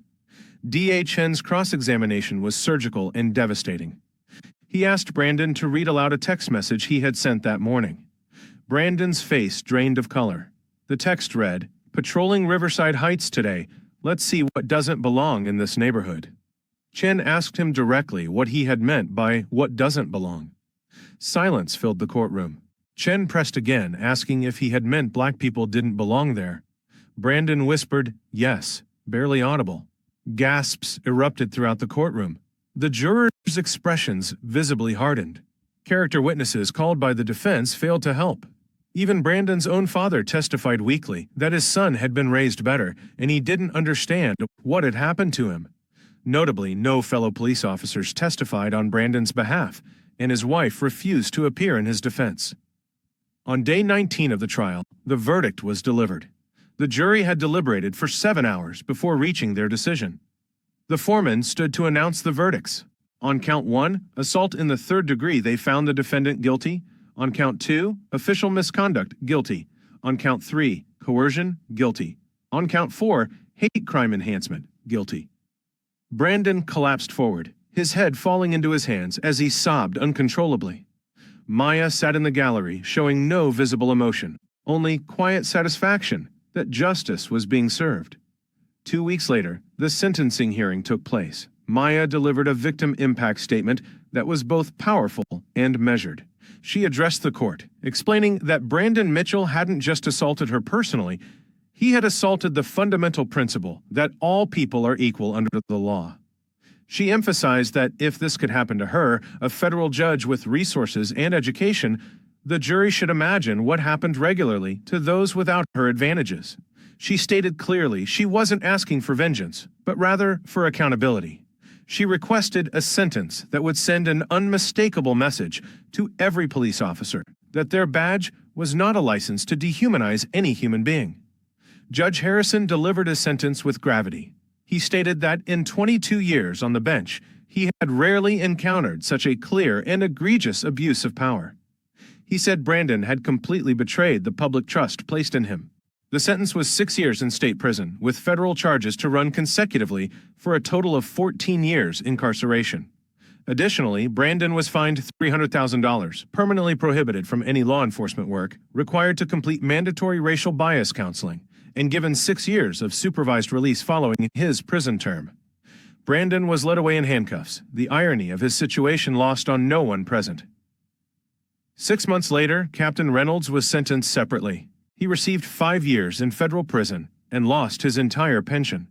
D.A. Chen's cross-examination was surgical and devastating. He asked Brandon to read aloud a text message he had sent that morning. Brandon's face drained of color. The text read, "Patrolling Riverside Heights today. Let's see what doesn't belong in this neighborhood." Chen asked him directly what he had meant by what doesn't belong. Silence filled the courtroom. Chen pressed again, asking if he had meant black people didn't belong there. Brandon whispered, "Yes," barely audible. Gasps erupted throughout the courtroom. The jurors' expressions visibly hardened. Character witnesses called by the defense failed to help. Even Brandon's own father testified weakly that his son had been raised better and he didn't understand what had happened to him. Notably, no fellow police officers testified on Brandon's behalf, and his wife refused to appear in his defense. On day 19 of the trial, the verdict was delivered. The jury had deliberated for 7 hours before reaching their decision. The foreman stood to announce the verdicts. On count 1, assault in the 3rd degree, they found the defendant guilty. On count 2, official misconduct, guilty. On count 3, coercion, guilty. On count 4, hate crime enhancement, guilty. Brandon collapsed forward, his head falling into his hands as he sobbed uncontrollably. Maya sat in the gallery, showing no visible emotion, only quiet satisfaction that justice was being served. 2 weeks later, the sentencing hearing took place. Maya delivered a victim impact statement that was both powerful and measured. She addressed the court, explaining that Brandon Mitchell hadn't just assaulted her personally, he had assaulted the fundamental principle that all people are equal under the law. She emphasized that if this could happen to her, a federal judge with resources and education, the jury should imagine what happened regularly to those without her advantages. She stated clearly she wasn't asking for vengeance, but rather for accountability. She requested a sentence that would send an unmistakable message to every police officer that their badge was not a license to dehumanize any human being. Judge Harrison delivered his sentence with gravity. He stated that in 22 years on the bench, he had rarely encountered such a clear and egregious abuse of power. He said Brandon had completely betrayed the public trust placed in him. The sentence was 6 years in state prison, with federal charges to run consecutively for a total of 14 years incarceration. Additionally, Brandon was fined $300,000, permanently prohibited from any law enforcement work, required to complete mandatory racial bias counseling, and given 6 years of supervised release following his prison term. Brandon was led away in handcuffs, the irony of his situation lost on no one present. 6 months later, Captain Reynolds was sentenced separately. He received 5 years in federal prison and lost his entire pension.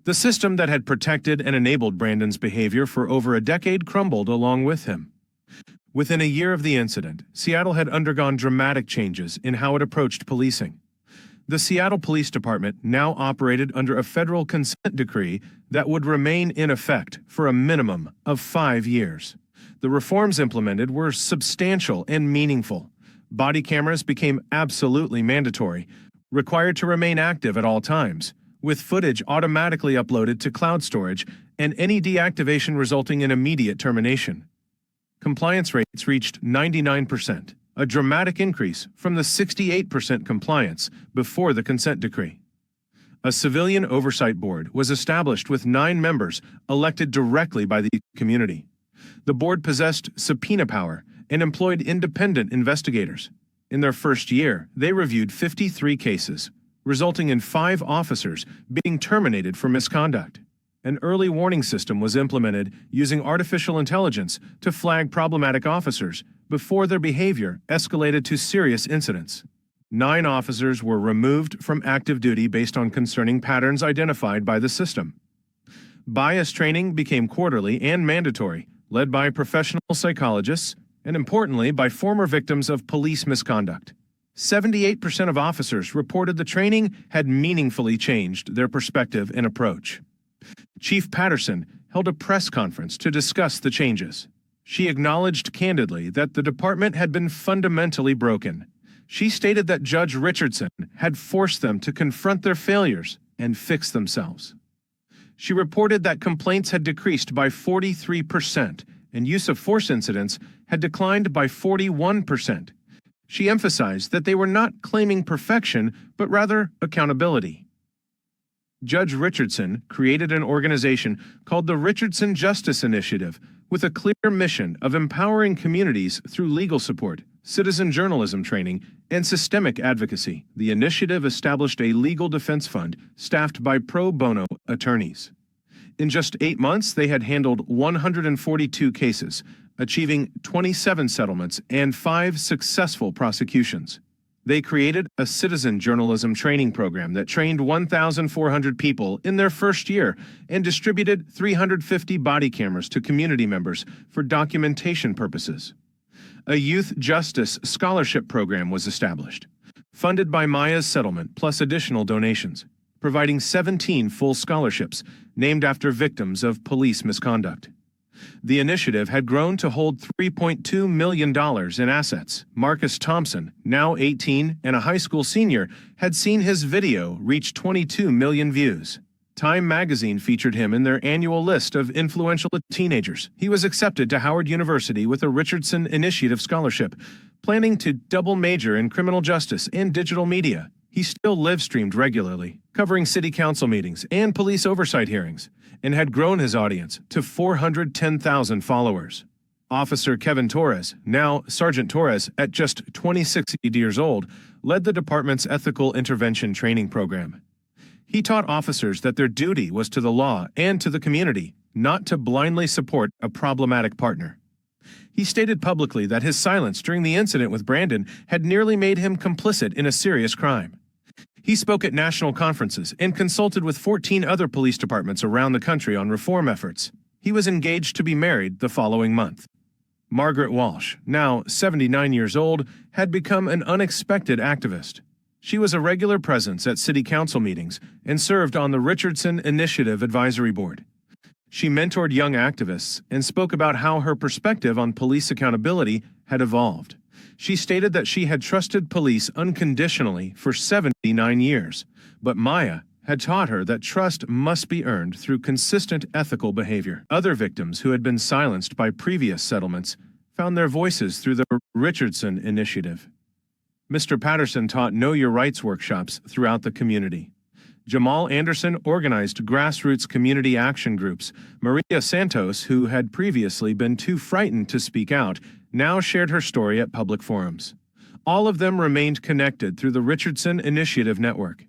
The system that had protected and enabled Brandon's behavior for over a decade crumbled along with him. Within a year of the incident, Seattle had undergone dramatic changes in how it approached policing. The Seattle Police Department now operated under a federal consent decree that would remain in effect for a minimum of 5 years. The reforms implemented were substantial and meaningful. Body cameras became absolutely mandatory, required to remain active at all times, with footage automatically uploaded to cloud storage and any deactivation resulting in immediate termination. Compliance rates reached 99%. A dramatic increase from the 68% compliance before the consent decree. A civilian oversight board was established with 9 members elected directly by the community. The board possessed subpoena power and employed independent investigators. In their first year, they reviewed 53 cases, resulting in 5 officers being terminated for misconduct. An early warning system was implemented using artificial intelligence to flag problematic officers before their behavior escalated to serious incidents. 9 officers were removed from active duty based on concerning patterns identified by the system. Bias training became quarterly and mandatory, led by professional psychologists and, importantly, by former victims of police misconduct. 78% of officers reported the training had meaningfully changed their perspective and approach. Chief Patterson held a press conference to discuss the changes. She acknowledged candidly that the department had been fundamentally broken. She stated that Judge Richardson had forced them to confront their failures and fix themselves. She reported that complaints had decreased by 43% and use of force incidents had declined by 41%. She emphasized that they were not claiming perfection, but rather accountability. Judge Richardson created an organization called the Richardson Justice Initiative with a clear mission of empowering communities through legal support, citizen journalism training, and systemic advocacy. The initiative established a legal defense fund staffed by pro bono attorneys. In just 8 months, they had handled 142 cases, achieving 27 settlements and 5 successful prosecutions. They created a citizen journalism training program that trained 1,400 people in their first year and distributed 350 body cameras to community members for documentation purposes. A youth justice scholarship program was established, funded by Maya's settlement plus additional donations, providing 17 full scholarships named after victims of police misconduct. The initiative had grown to hold $3.2 million in assets. Marcus Thompson, now 18 and a high school senior, had seen his video reach 22 million views. Time magazine featured him in their annual list of influential teenagers. He was accepted to Howard University with a Richardson Initiative Scholarship, planning to double major in criminal justice and digital media. He still live-streamed regularly, covering city council meetings and police oversight hearings, and had grown his audience to 410,000 followers. Officer Kevin Torres, now Sergeant Torres at just 26 years old, led the department's ethical intervention training program. He taught officers that their duty was to the law and to the community, not to blindly support a problematic partner. He stated publicly that his silence during the incident with Brandon had nearly made him complicit in a serious crime. He spoke at national conferences and consulted with 14 other police departments around the country on reform efforts. He was engaged to be married the following month. Margaret Walsh, now 79 years old, had become an unexpected activist. She was a regular presence at city council meetings and served on the Richardson Initiative Advisory Board. She mentored young activists and spoke about how her perspective on police accountability had evolved. She stated that she had trusted police unconditionally for 79 years, but Maya had taught her that trust must be earned through consistent ethical behavior. Other victims who had been silenced by previous settlements found their voices through the Richardson Initiative. Mr. Patterson taught Know Your Rights workshops throughout the community. Jamal Anderson organized grassroots community action groups. Maria Santos, who had previously been too frightened to speak out, now shared her story at public forums. All of them remained connected through the Richardson Initiative Network.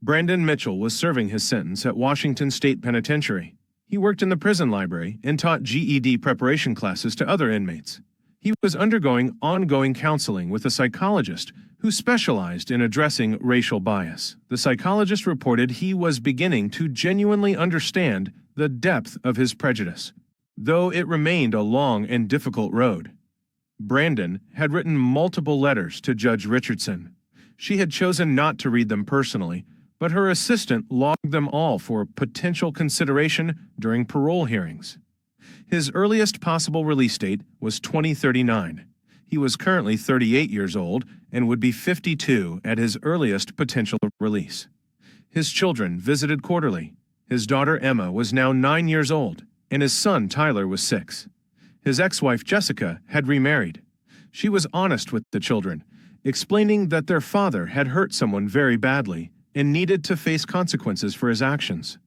Brandon Mitchell was serving his sentence at Washington State Penitentiary. He worked in the prison library and taught GED preparation classes to other inmates. He was undergoing ongoing counseling with a psychologist who specialized in addressing racial bias. The psychologist reported he was beginning to genuinely understand the depth of his prejudice, though it remained a long and difficult road. Brandon had written multiple letters to Judge Richardson. She had chosen not to read them personally, but her assistant logged them all for potential consideration during parole hearings. His earliest possible release date was 2039. He was currently 38 years old and would be 52 at his earliest potential release. His children visited quarterly. His daughter Emma was now 9 years old, and his son Tyler was 6. His ex-wife Jessica had remarried. She was honest with the children, explaining that their father had hurt someone very badly and needed to face consequences for his actions.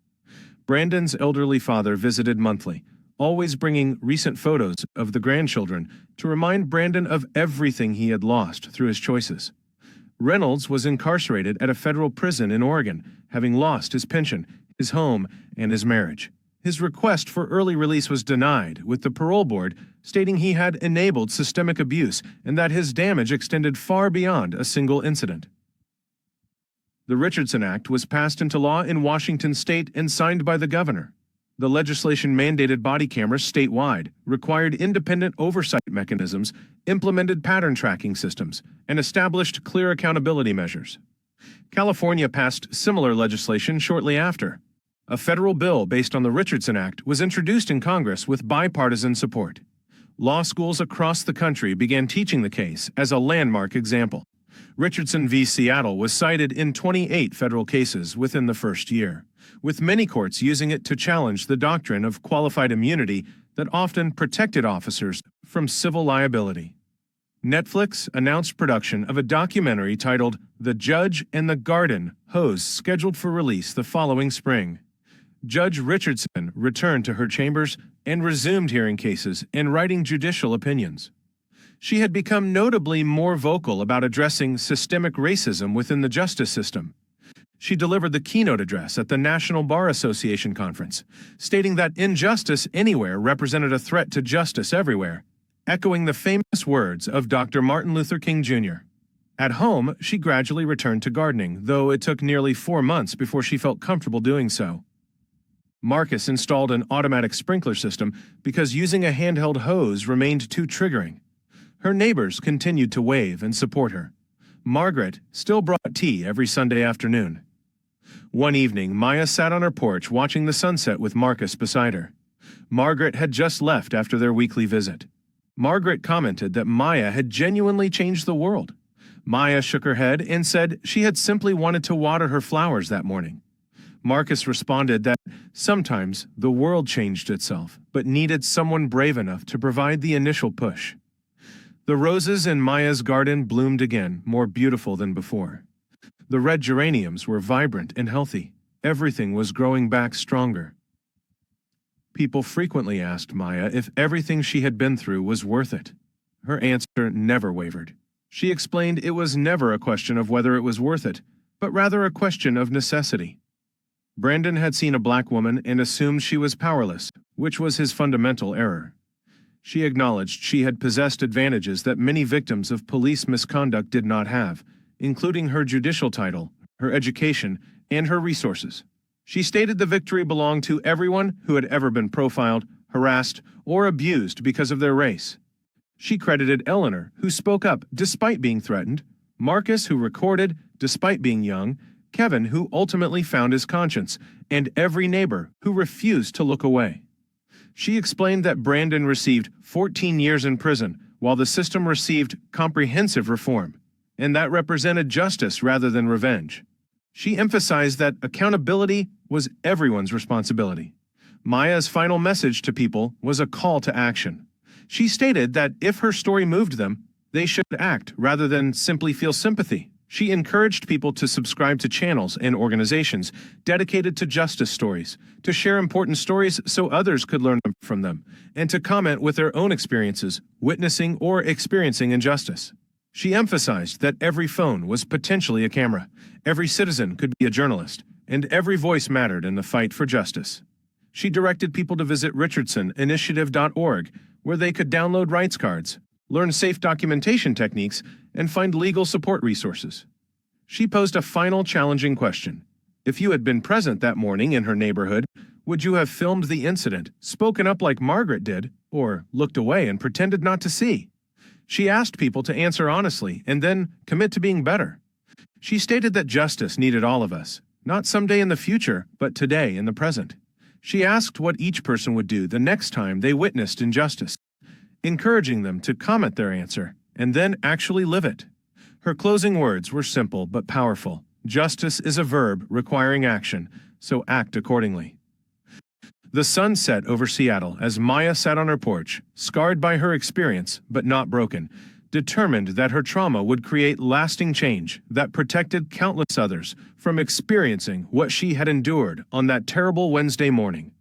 Brandon's elderly father visited monthly, always bringing recent photos of the grandchildren to remind Brandon of everything he had lost through his choices. Reynolds was incarcerated at a federal prison in Oregon, having lost his pension, his home, and his marriage. His request for early release was denied, with the parole board stating he had enabled systemic abuse and that his damage extended far beyond a single incident. The Richardson Act was passed into law in Washington state and signed by the governor. The legislation mandated body cameras statewide, required independent oversight mechanisms, implemented pattern tracking systems, and established clear accountability measures. California passed similar legislation shortly after. A federal bill based on the Richardson Act was introduced in Congress with bipartisan support. Law schools across the country began teaching the case as a landmark example. Richardson v. Seattle was cited in 28 federal cases within the first year, with many courts using it to challenge the doctrine of qualified immunity that often protected officers from civil liability. Netflix announced production of a documentary titled The Judge and the Garden Hose, scheduled for release the following spring. Judge Richardson returned to her chambers and resumed hearing cases and writing judicial opinions. She had become notably more vocal about addressing systemic racism within the justice system. She delivered the keynote address at the National Bar Association conference, stating that injustice anywhere represented a threat to justice everywhere, echoing the famous words of Dr. Martin Luther King Jr. At home, she gradually returned to gardening, though it took nearly 4 months before she felt comfortable doing so. Marcus installed an automatic sprinkler system because using a handheld hose remained too triggering. Her neighbors continued to wave and support her. Margaret still brought tea every Sunday afternoon. One evening, Maya sat on her porch watching the sunset with Marcus beside her. Margaret had just left after their weekly visit. Margaret commented that Maya had genuinely changed the world. Maya shook her head and said she had simply wanted to water her flowers that morning. Marcus responded that sometimes the world changed itself, but needed someone brave enough to provide the initial push. The roses in Maya's garden bloomed again, more beautiful than before. The red geraniums were vibrant and healthy. Everything was growing back stronger. People frequently asked Maya if everything she had been through was worth it. Her answer never wavered. She explained it was never a question of whether it was worth it, but rather a question of necessity. Brandon had seen a black woman and assumed she was powerless, which was his fundamental error. She acknowledged she had possessed advantages that many victims of police misconduct did not have, including her judicial title, her education, and her resources. She stated the victory belonged to everyone who had ever been profiled, harassed, or abused because of their race. She credited Eleanor, who spoke up despite being threatened, Marcus, who recorded despite being young, Kevin, who ultimately found his conscience, and every neighbor who refused to look away. She explained that Brandon received 14 years in prison, while the system received comprehensive reform, and that represented justice rather than revenge. She emphasized that accountability was everyone's responsibility. Maya's final message to people was a call to action. She stated that if her story moved them, they should act rather than simply feel sympathy. She encouraged people to subscribe to channels and organizations dedicated to justice stories, to share important stories so others could learn from them, and to comment with their own experiences, witnessing or experiencing injustice. She emphasized that every phone was potentially a camera, every citizen could be a journalist, and every voice mattered in the fight for justice. She directed people to visit richardsoninitiative.org, where they could download rights cards, learn safe documentation techniques, and find legal support resources. She posed a final challenging question. If you had been present that morning in her neighborhood, would you have filmed the incident, spoken up like Margaret did, or looked away and pretended not to see? She asked people to answer honestly and then commit to being better. She stated that justice needed all of us, not someday in the future, but today in the present. She asked what each person would do the next time they witnessed injustice, encouraging them to comment their answer and then actually live it. Her closing words were simple but powerful. Justice is a verb requiring action, so act accordingly. The sun set over Seattle as Maya sat on her porch, scarred by her experience but not broken, determined that her trauma would create lasting change that protected countless others from experiencing what she had endured on that terrible Wednesday morning.